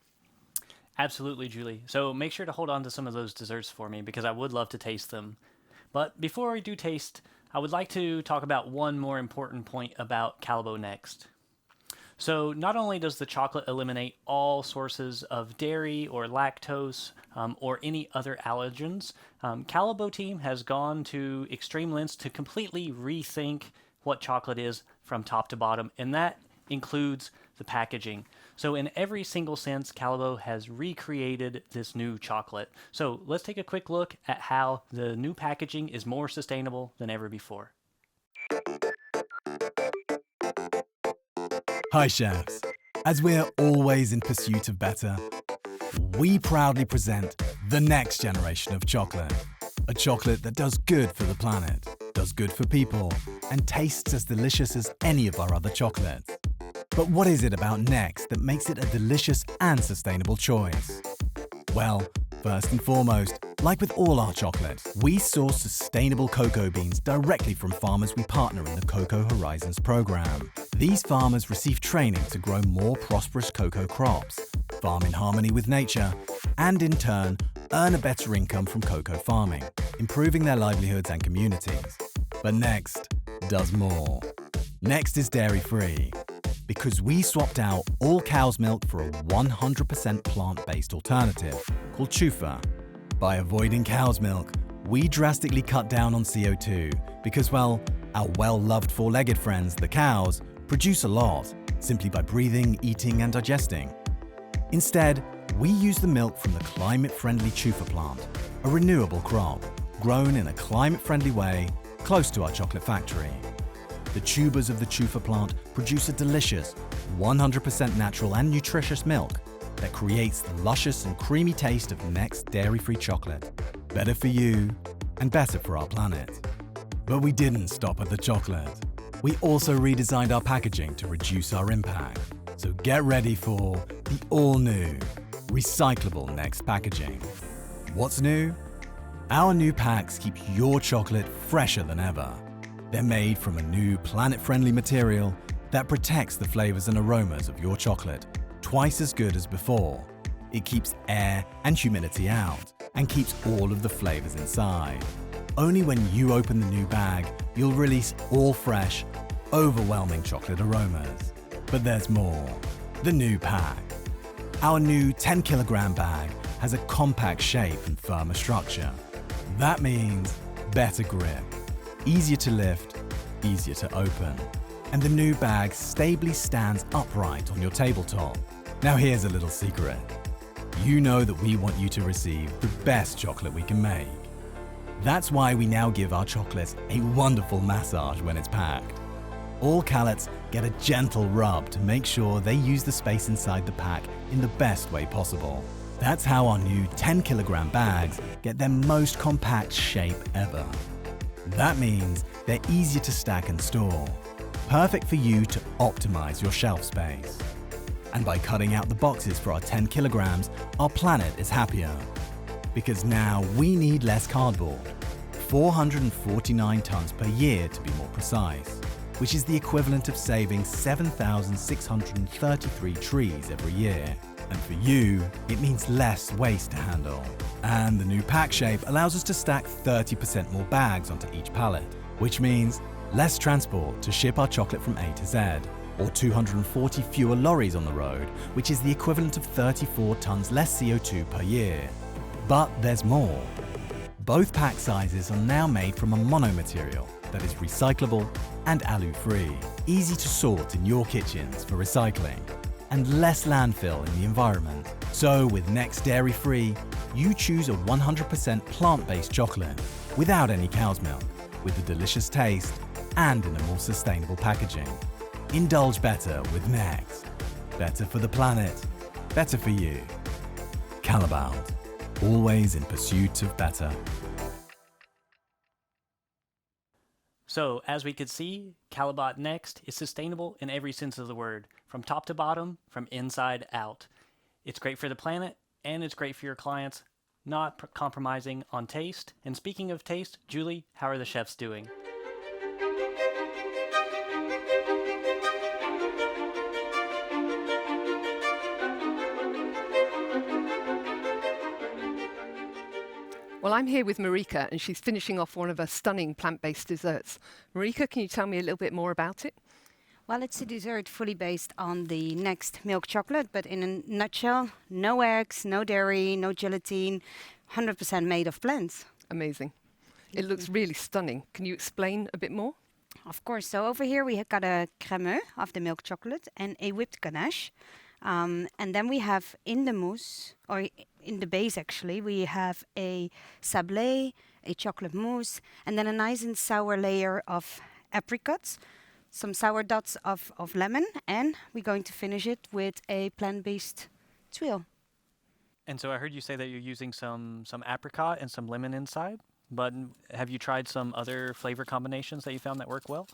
Absolutely, Julie. So make sure to hold on to some of those desserts for me because I would love to taste them. But before we do taste, I would like to talk about one more important point about Callebaut Next. So not only does the chocolate eliminate all sources of dairy or lactose or any other allergens, Callebaut team has gone to extreme lengths to completely rethink what chocolate is from top to bottom, and that includes the packaging. So in every single sense, Callebaut has recreated this new chocolate. So let's take a quick look at how the new packaging is more sustainable than ever before. Hi chefs. As we're always in pursuit of better, we proudly present the next generation of chocolate. A chocolate that does good for the planet, does good for people, and tastes as delicious as any of our other chocolates. But what is it about Next that makes it a delicious and sustainable choice? Well, first and foremost, like with all our chocolates, we source sustainable cocoa beans directly from farmers we partner in the Cocoa Horizons program. These farmers receive training to grow more prosperous cocoa crops, farm in harmony with nature, and in turn, earn a better income from cocoa farming, improving their livelihoods and communities. But Next does more. Next is dairy-free, because we swapped out all cow's milk for a 100% plant-based alternative called Chufa. By avoiding cow's milk, we drastically cut down on CO2 because, well, our well-loved four-legged friends, the cows, produce a lot simply by breathing, eating, and digesting. Instead, we use the milk from the climate-friendly Chufa plant, a renewable crop grown in a climate-friendly way close to our chocolate factory. The tubers of the Chufa plant produce a delicious, 100% natural and nutritious milk that creates the luscious and creamy taste of Next dairy-free chocolate. Better for you and better for our planet. But we didn't stop at the chocolate. We also redesigned our packaging to reduce our impact. So get ready for the all-new, recyclable Next packaging. What's new? Our new packs keep your chocolate fresher than ever. They're made from a new planet-friendly material that protects the flavors and aromas of your chocolate twice as good as before. It keeps air and humidity out and keeps all of the flavors inside. Only when you open the new bag, you'll release all fresh, overwhelming chocolate aromas. But there's more. The new pack. Our new 10 kilogram bag has a compact shape and firmer structure. That means better grip, easier to lift, easier to open. And the new bag stably stands upright on your tabletop. Now here's a little secret. You know that we want you to receive the best chocolate we can make. That's why we now give our chocolates a wonderful massage when it's packed. All callets get a gentle rub to make sure they use the space inside the pack in the best way possible. That's how our new 10 kilogram bags get their most compact shape ever. That means they're easier to stack and store, perfect for you to optimize your shelf space. And by cutting out the boxes for our 10 kilograms, our planet is happier. Because now we need less cardboard, 449 tons per year to be more precise, which is the equivalent of saving 7,633 trees every year. And for you, it means less waste to handle. And the new pack shape allows us to stack 30% more bags onto each pallet, which means less transport to ship our chocolate from A to Z, or 240 fewer lorries on the road, which is the equivalent of 34 tons less CO2 per year. But there's more. Both pack sizes are now made from a monomaterial that is recyclable and alu-free, easy to sort in your kitchens for recycling, and less landfill in the environment. So with Next Dairy Free, you choose a 100% plant-based chocolate without any cow's milk, with a delicious taste and in a more sustainable packaging. Indulge better with Next. Better for the planet, better for you. Callebaut, always in pursuit of better. So, as we could see, Callebaut Next is sustainable in every sense of the word, from top to bottom, from inside out. It's great for the planet, and it's great for your clients, not compromising on taste. And speaking of taste, Julie, how are the chefs doing? Well, I'm here with Marika, and she's finishing off one of her stunning plant-based desserts. Marika, can you tell me a little bit more about it? Well, it's a dessert fully based on the Next milk chocolate, but in a nutshell, no eggs, no dairy, no gelatine, 100% made of plants. Amazing. It looks really stunning. Can you explain a bit more? Of course. So over here we have got a crémeux of the milk chocolate and a whipped ganache. And then we have in the mousse, or in the base actually, we have a sablé, a chocolate mousse, and then a nice and sour layer of apricots, some sour dots of lemon, and we're going to finish it with a plant-based tuile. And so I heard you say that you're using some apricot and some lemon inside, but have you tried some other flavor combinations that you found that work well?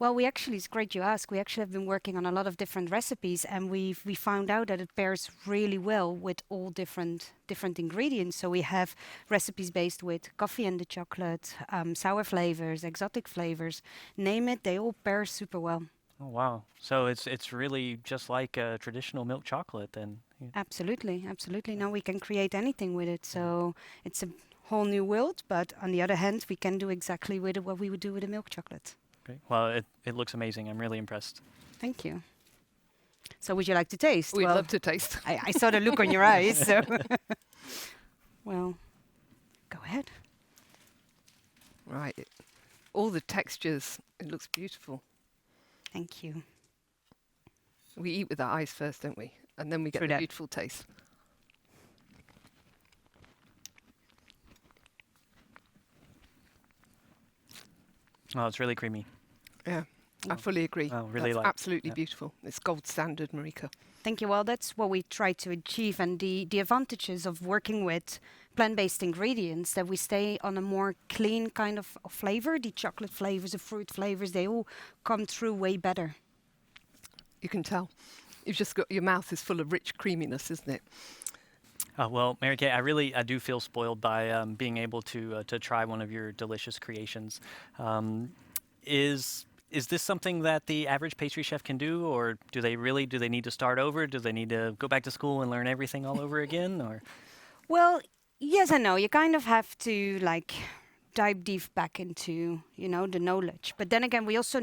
Well, it's great you ask. We actually have been working on a lot of different recipes, and we found out that it pairs really well with all different ingredients. So we have recipes based with coffee and the chocolate, sour flavors, exotic flavors, name it, they all pair super well. Oh, wow. So it's really just like a traditional milk chocolate then? Absolutely, absolutely. Now we can create anything with it. So it's a whole new world, but on the other hand, we can do exactly with it what we would do with a milk chocolate. Great. Well, it looks amazing. I'm really impressed. Thank you. So would you like to taste? We'd love to taste. I saw the look on your eyes, so... Well, go ahead. Right. All the textures, it looks beautiful. Thank you. We eat with our eyes first, don't we? And then we get the beautiful taste. Oh, it's really creamy. Yeah, I fully agree. Oh, really That's absolutely beautiful. It's gold standard, Marika. Thank you. Well, that's what we try to achieve, and the advantages of working with plant-based ingredients, that we stay on a more clean kind of flavor. The chocolate flavors, the fruit flavors, they all come through way better. You can tell. You've just got, your mouth is full of rich creaminess, isn't it? Well, Mary Kay, I do feel spoiled by being able to try one of your delicious creations. Is this something that the average pastry chef can do, or do they need to start over? Do they need to go back to school and learn everything all over again, or? Well, yes and no. You kind of have to dive deep back into, the knowledge. But then again, we also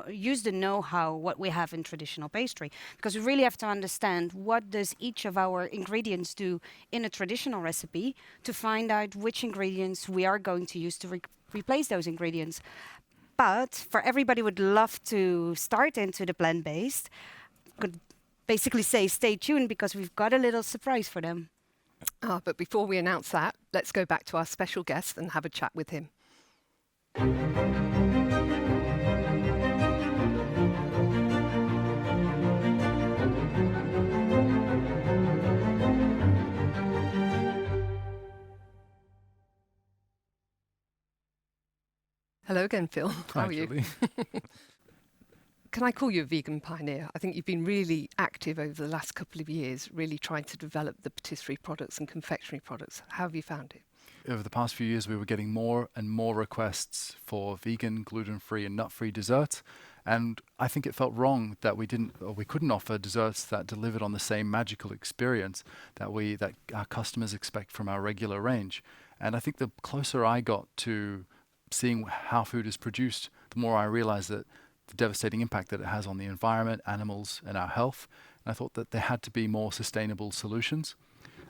use the know-how, what we have in traditional pastry, because we really have to understand what does each of our ingredients do in a traditional recipe to find out which ingredients we are going to use to replace those ingredients. But for everybody who would love to start into the plant-based, could basically say stay tuned, because we've got a little surprise for them. But before we announce that, let's go back to our special guest and have a chat with him. Hello again, Phil. How Hi, are you? Julie. Can I call you a vegan pioneer? I think you've been really active over the last couple of years, really trying to develop the patisserie products and confectionery products. How have you found it? Over the past few years, we were getting more and more requests for vegan, gluten-free, and nut-free desserts. And I think it felt wrong that we couldn't offer desserts that delivered on the same magical experience that our customers expect from our regular range. And I think the closer I got to seeing how food is produced, the more I realized that the devastating impact that it has on the environment, animals, and our health. And I thought that there had to be more sustainable solutions.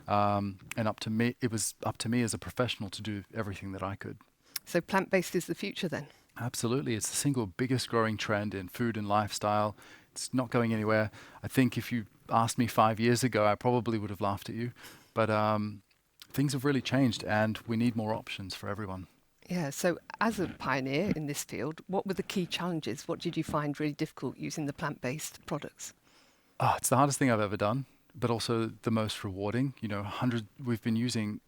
And it was up to me as a professional to do everything that I could. So plant-based is the future then? Absolutely. It's the single biggest growing trend in food and lifestyle. It's not going anywhere. I think if you asked me 5 years ago, I probably would have laughed at you. But things have really changed, and we need more options for everyone. Yeah, so as a pioneer in this field, what were the key challenges? What did you find really difficult using the plant-based products? Oh, it's the hardest thing I've ever done, but also the most rewarding. We've been using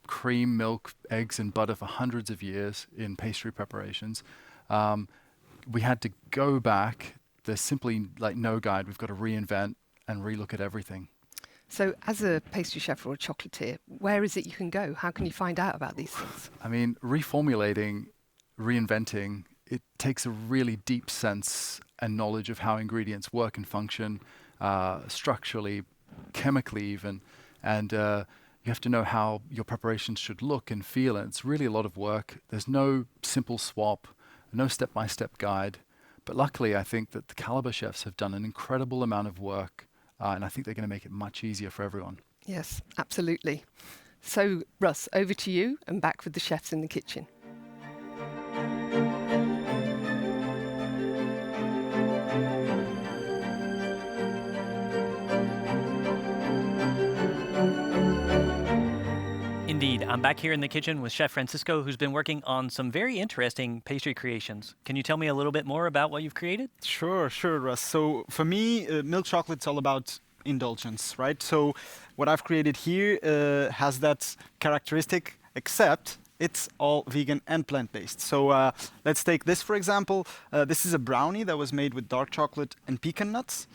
cream, milk, eggs, and butter for hundreds of years in pastry preparations. We had to go back. There's simply no guide. We've got to reinvent and relook at everything. So as a pastry chef or a chocolatier, where is it you can go? How can you find out about these things? I mean, reformulating, reinventing, it takes a really deep sense and knowledge of how ingredients work and function structurally, chemically even, and you have to know how your preparations should look and feel, and it's really a lot of work. There's no simple swap, no step-by-step guide, but luckily I think that the Calibre chefs have done an incredible amount of work, and I think they're going to make it much easier for everyone. Yes, absolutely. So, Russ, over to you and back with the chefs in the kitchen. Indeed, I'm back here in the kitchen with Chef Francisco, who's been working on some very interesting pastry creations. Can you tell me a little bit more about what you've created? Sure, Russ. So for me, milk chocolate's all about indulgence, right? So what I've created here has that characteristic, except it's all vegan and plant-based. So let's take this, for example. This is a brownie that was made with dark chocolate and pecan nuts,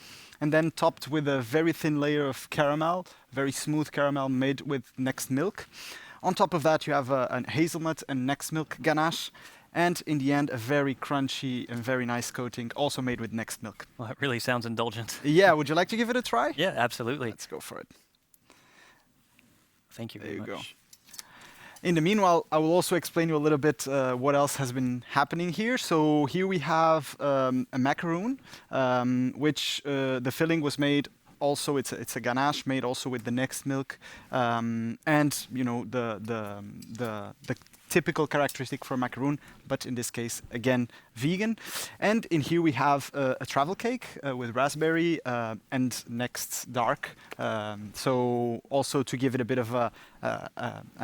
and then topped with a very thin layer of caramel, very smooth caramel made with Next Milk. On top of that, you have a hazelnut and Next Milk ganache. And in the end, a very crunchy and very nice coating, also made with Next Milk. Well, that really sounds indulgent. Yeah, would you like to give it a try? Yeah, absolutely. Let's go for it. Thank you There very you much. go. In the meanwhile, I will also explain you a little bit what else has been happening here. So here we have a macaroon, which the filling was made. Also, it's a ganache made also with the Next Milk, and the typical characteristic for macaroon, but in this case, again, vegan. And in here we have a travel cake with raspberry and Next Dark. So also to give it a bit of a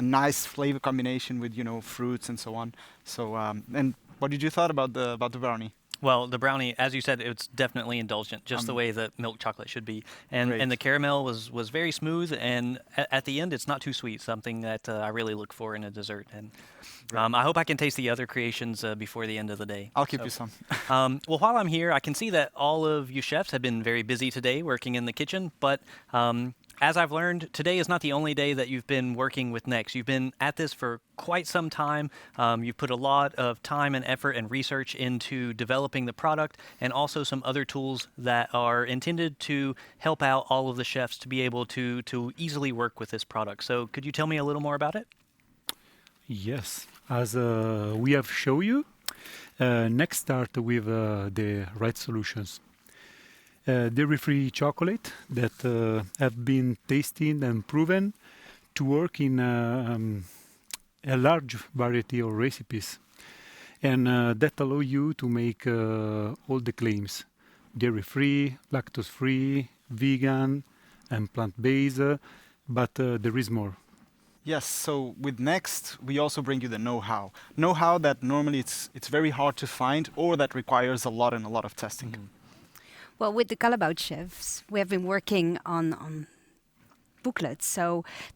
nice flavor combination with fruits and so on. So and what did you thought about the brownie? Well, the brownie, as you said, it's definitely indulgent, just the way that milk chocolate should be. And the caramel was very smooth, and at the end, it's not too sweet, something that I really look for in a dessert. And I hope I can taste the other creations before the end of the day. I'll keep you some. Well, while I'm here, I can see that all of you chefs have been very busy today working in the kitchen, but as I've learned, today is not the only day that you've been working with Next. You've been at this for quite some time. You've put a lot of time and effort and research into developing the product, and also some other tools that are intended to help out all of the chefs to be able to easily work with this product. So could you tell me a little more about it? Yes, as we have shown you, Next start with the right solutions. Dairy-free chocolate that have been tasted and proven to work in a large variety of recipes, and that allow you to make all the claims: dairy-free, lactose-free, vegan, and plant-based. But there is more. Yes, so with Next, we also bring you the know-how. Know-how that normally it's very hard to find, or that requires a lot of testing. Well, with the Callebaut chefs, we have been working on booklet. So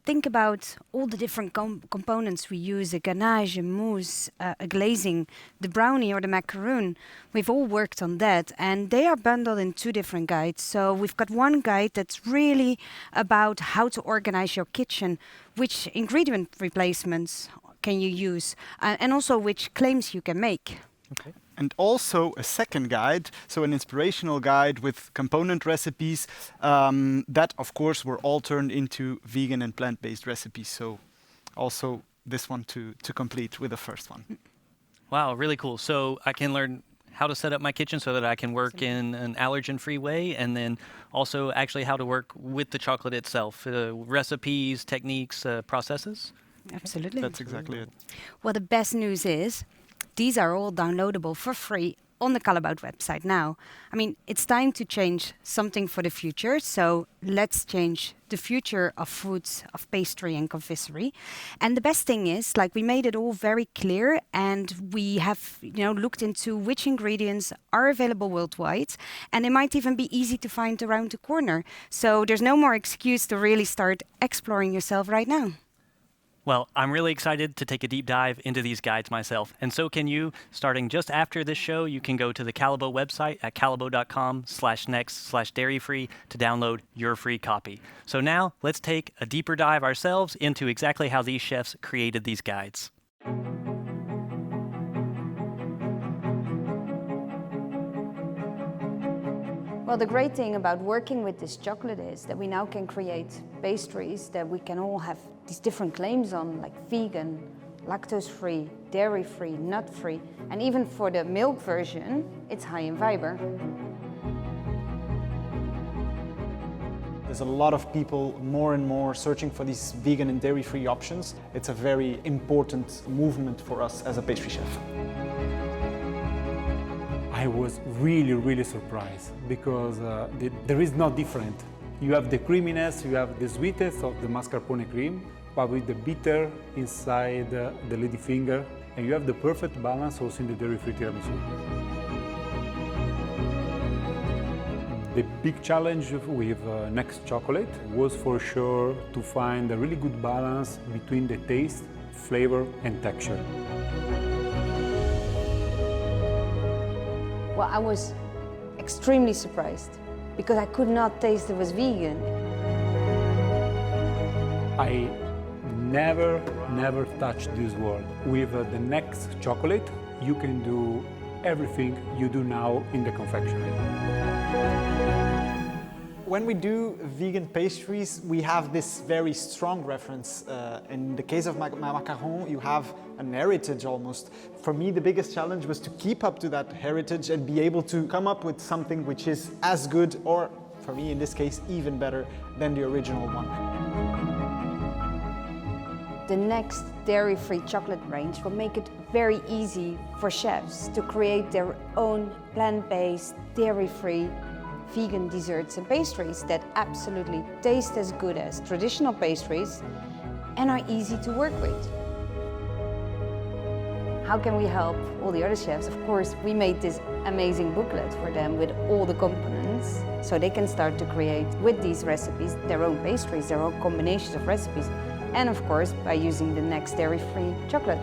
think about all the different components we use, a ganache, a mousse, a glazing, the brownie or the macaroon. We've all worked on that, and they are bundled in 2 different guides. So we've got one guide that's really about how to organize your kitchen, which ingredient replacements can you use, and also which claims you can make. Okay. And also a second guide, so an inspirational guide with component recipes that, of course, were all turned into vegan and plant-based recipes. So also this one to complete with the first one. Wow, really cool. So I can learn how to set up my kitchen so that I can work in an allergen-free way, and then also actually how to work with the chocolate itself, recipes, techniques, processes. Absolutely. That's exactly it. Well, the best news is these are all downloadable for free on the Callebaut website now. I mean, it's time to change something for the future, so let's change the future of foods, of pastry and confiserie. And the best thing is, like, we made it all very clear, and we have, looked into which ingredients are available worldwide, and they might even be easy to find around the corner. So there's no more excuse to really start exploring yourself right now. Well, I'm really excited to take a deep dive into these guides myself, and so can you. Starting just after this show, you can go to the Callebaut website at callebaut.com/next/dairy-free to download your free copy. So now, let's take a deeper dive ourselves into exactly how these chefs created these guides. Well, the great thing about working with this chocolate is that we now can create pastries that we can all have these different claims on, like vegan, lactose-free, dairy-free, nut-free, and even for the milk version, it's high in fiber. There's a lot of people more and more searching for these vegan and dairy-free options. It's a very important movement for us as a pastry chef. I was really surprised because there is no different. You have the creaminess, you have the sweetness of the mascarpone cream, but with the bitter inside the ladyfinger, and you have the perfect balance also in the dairy-free tiramisu. The big challenge with Next Chocolate was for sure to find a really good balance between the taste, flavor, and texture. Well, I was extremely surprised because I could not taste it was vegan. I never touched this world. With the Next Chocolate, you can do everything you do now in the confectionery. When we do vegan pastries, we have this very strong reference. In the case of my macaron, you have an heritage almost. For me, the biggest challenge was to keep up to that heritage and be able to come up with something which is as good, or for me in this case, even better than the original one. The Next dairy-free chocolate range will make it very easy for chefs to create their own plant-based, dairy-free, vegan desserts and pastries that absolutely taste as good as traditional pastries and are easy to work with. How can we help all the other chefs? Of course, we made this amazing booklet for them with all the components so they can start to create with these recipes their own pastries, their own combinations of recipes, and of course by using the Next dairy-free chocolate.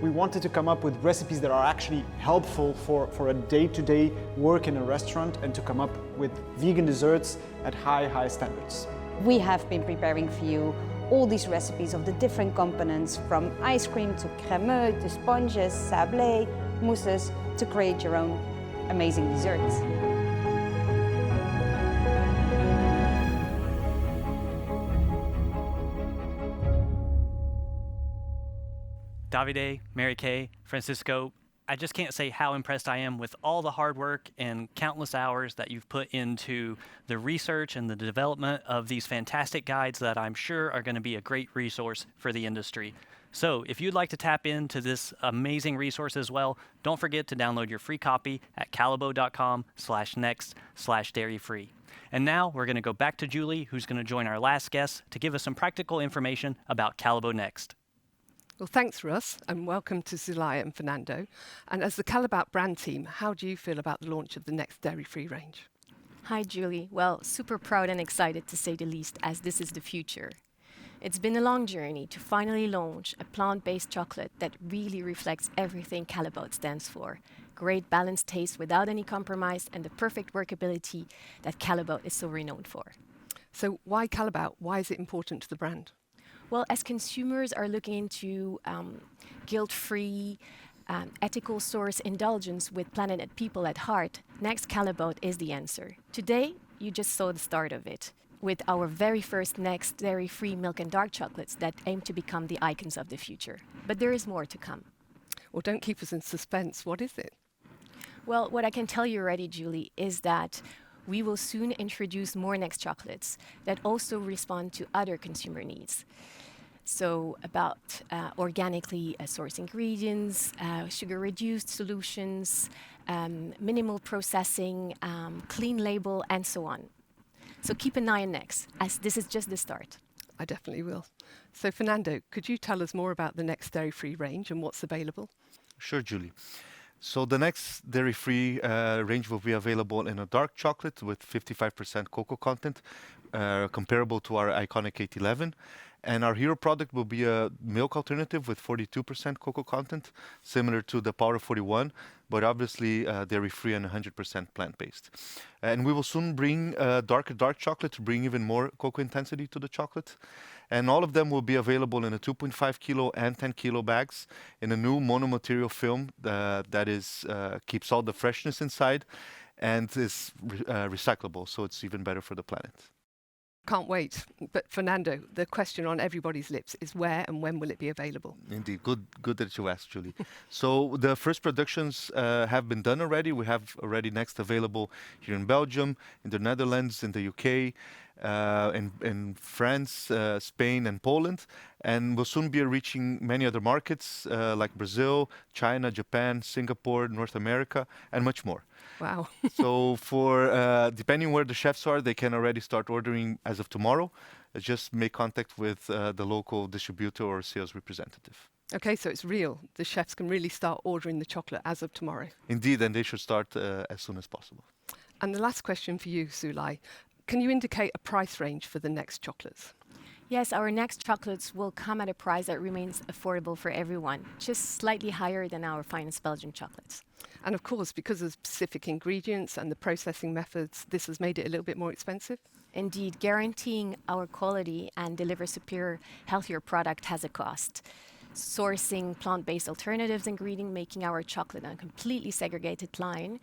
We wanted to come up with recipes that are actually helpful for a day-to-day work in a restaurant and to come up with vegan desserts at high standards. We have been preparing for you all these recipes of the different components, from ice cream to crémeux, to sponges, sablé, mousses, to create your own amazing desserts. Davide, Mary Kay, Francisco, I just can't say how impressed I am with all the hard work and countless hours that you've put into the research and the development of these fantastic guides that I'm sure are going to be a great resource for the industry. So if you'd like to tap into this amazing resource as well, don't forget to download your free copy at callebaut.com/next/dairy-free. And now we're going to go back to Julie, who's going to join our last guest to give us some practical information about Callebaut Next. Well, thanks, Russ, and welcome to Zulaya and Fernando. And as the Callebaut brand team, how do you feel about the launch of the Next dairy-free range? Hi, Julie. Well, super proud and excited to say the least, as this is the future. It's been a long journey to finally launch a plant-based chocolate that really reflects everything Callebaut stands for. Great balanced taste without any compromise and the perfect workability that Callebaut is so renowned for. So why Callebaut? Why is it important to the brand? Well, as consumers are looking into guilt-free, ethical source indulgence with planet and people at heart, Next Callebaut is the answer. Today, you just saw the start of it, with our very first Next dairy-free milk and dark chocolates that aim to become the icons of the future. But there is more to come. Well, don't keep us in suspense. What is it? Well, what I can tell you already, Julie, is that we will soon introduce more Next chocolates that also respond to other consumer needs. So about organically sourced ingredients, sugar-reduced solutions, minimal processing, clean label, and so on. So keep an eye on Next, as this is just the start. I definitely will. So Fernando, could you tell us more about the Next dairy-free range and what's available? Sure, Julie. So the Next dairy-free range will be available in a dark chocolate with 55% cocoa content, comparable to our iconic 811. And our hero product will be a milk alternative with 42% cocoa content, similar to the Power 41, but obviously dairy-free and 100% plant-based. And we will soon bring dark chocolate to bring even more cocoa intensity to the chocolate. And all of them will be available in a 2.5 kilo and 10 kilo bags in a new monomaterial film that is keeps all the freshness inside and is recyclable, so it's even better for the planet. Can't wait. But Fernando, the question on everybody's lips is where and when will it be available? Indeed, good that you asked, Julie. So the first productions have been done already. We have already Next available here in Belgium, in the Netherlands, in the UK, in France, Spain, and Poland, and will soon be reaching many other markets like Brazil, China, Japan, Singapore, North America, and much more. Wow. So for depending where the chefs are, they can already start ordering as of tomorrow. Just make contact with the local distributor or sales representative. Okay, so it's real. The chefs can really start ordering the chocolate as of tomorrow. Indeed, and they should start as soon as possible. And the last question for you, Sulai. Can you indicate a price range for the Next chocolates? Yes, our Next chocolates will come at a price that remains affordable for everyone, just slightly higher than our finest Belgian chocolates. And of course, because of specific ingredients and the processing methods, this has made it a little bit more expensive? Indeed, guaranteeing our quality and deliver superior, healthier product has a cost. Sourcing plant-based alternatives ingredient, making our chocolate a completely segregated line,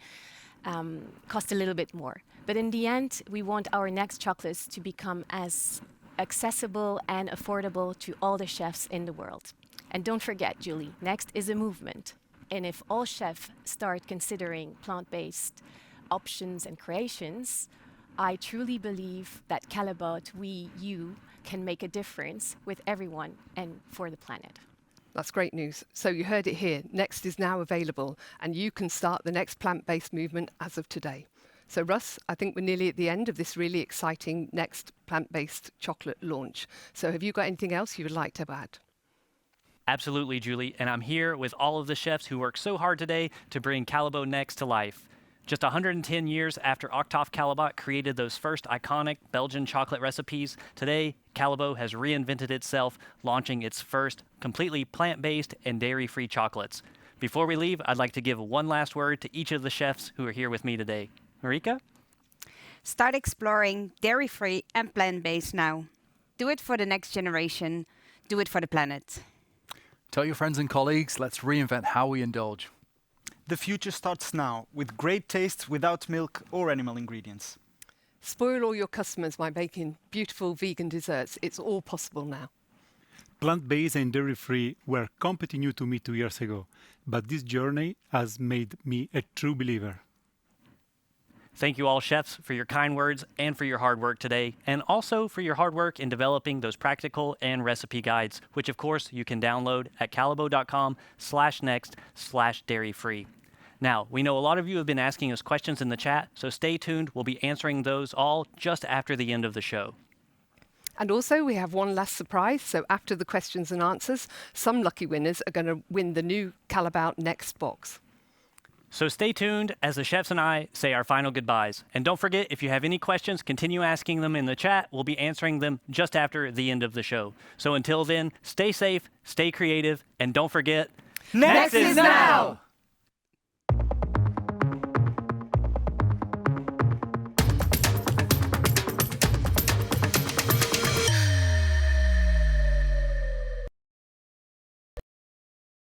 cost a little bit more. But in the end, we want our Next chocolates to become as accessible and affordable to all the chefs in the world. And don't forget, Julie, Next is a movement. And if all chefs start considering plant-based options and creations, I truly believe that Callebaut, you can make a difference with everyone and for the planet. That's great news. So you heard it here. Next is now available, and you can start the Next plant-based movement as of today. So Russ, I think we're nearly at the end of this really exciting Next plant-based chocolate launch. So have you got anything else you would like to add? Absolutely, Julie. And I'm here with all of the chefs who worked so hard today to bring Callebaut Next to life. Just 110 years after Octave Callebaut created those first iconic Belgian chocolate recipes, today Callebaut has reinvented itself, launching its first completely plant-based and dairy-free chocolates. Before we leave, I'd like to give one last word to each of the chefs who are here with me today. Marika? Start exploring dairy-free and plant-based now. Do it for the next generation. Do it for the planet. Tell your friends and colleagues, let's reinvent how we indulge. The future starts now, with great taste without milk or animal ingredients. Spoil all your customers by making beautiful vegan desserts. It's all possible now. Plant-based and dairy-free were completely new to me 2 years ago, but this journey has made me a true believer. Thank you all, chefs, for your kind words and for your hard work today, and also for your hard work in developing those practical and recipe guides, which of course you can download at callebaut.com/next/dairy-free. Now, we know a lot of you have been asking us questions in the chat, so stay tuned. We'll be answering those all just after the end of the show. And also, we have one last surprise. So after the questions and answers, some lucky winners are going to win the new Callebaut Next box. So stay tuned as the chefs and I say our final goodbyes. And don't forget, if you have any questions, continue asking them in the chat. We'll be answering them just after the end of the show. So until then, stay safe, stay creative, and don't forget, Next is now!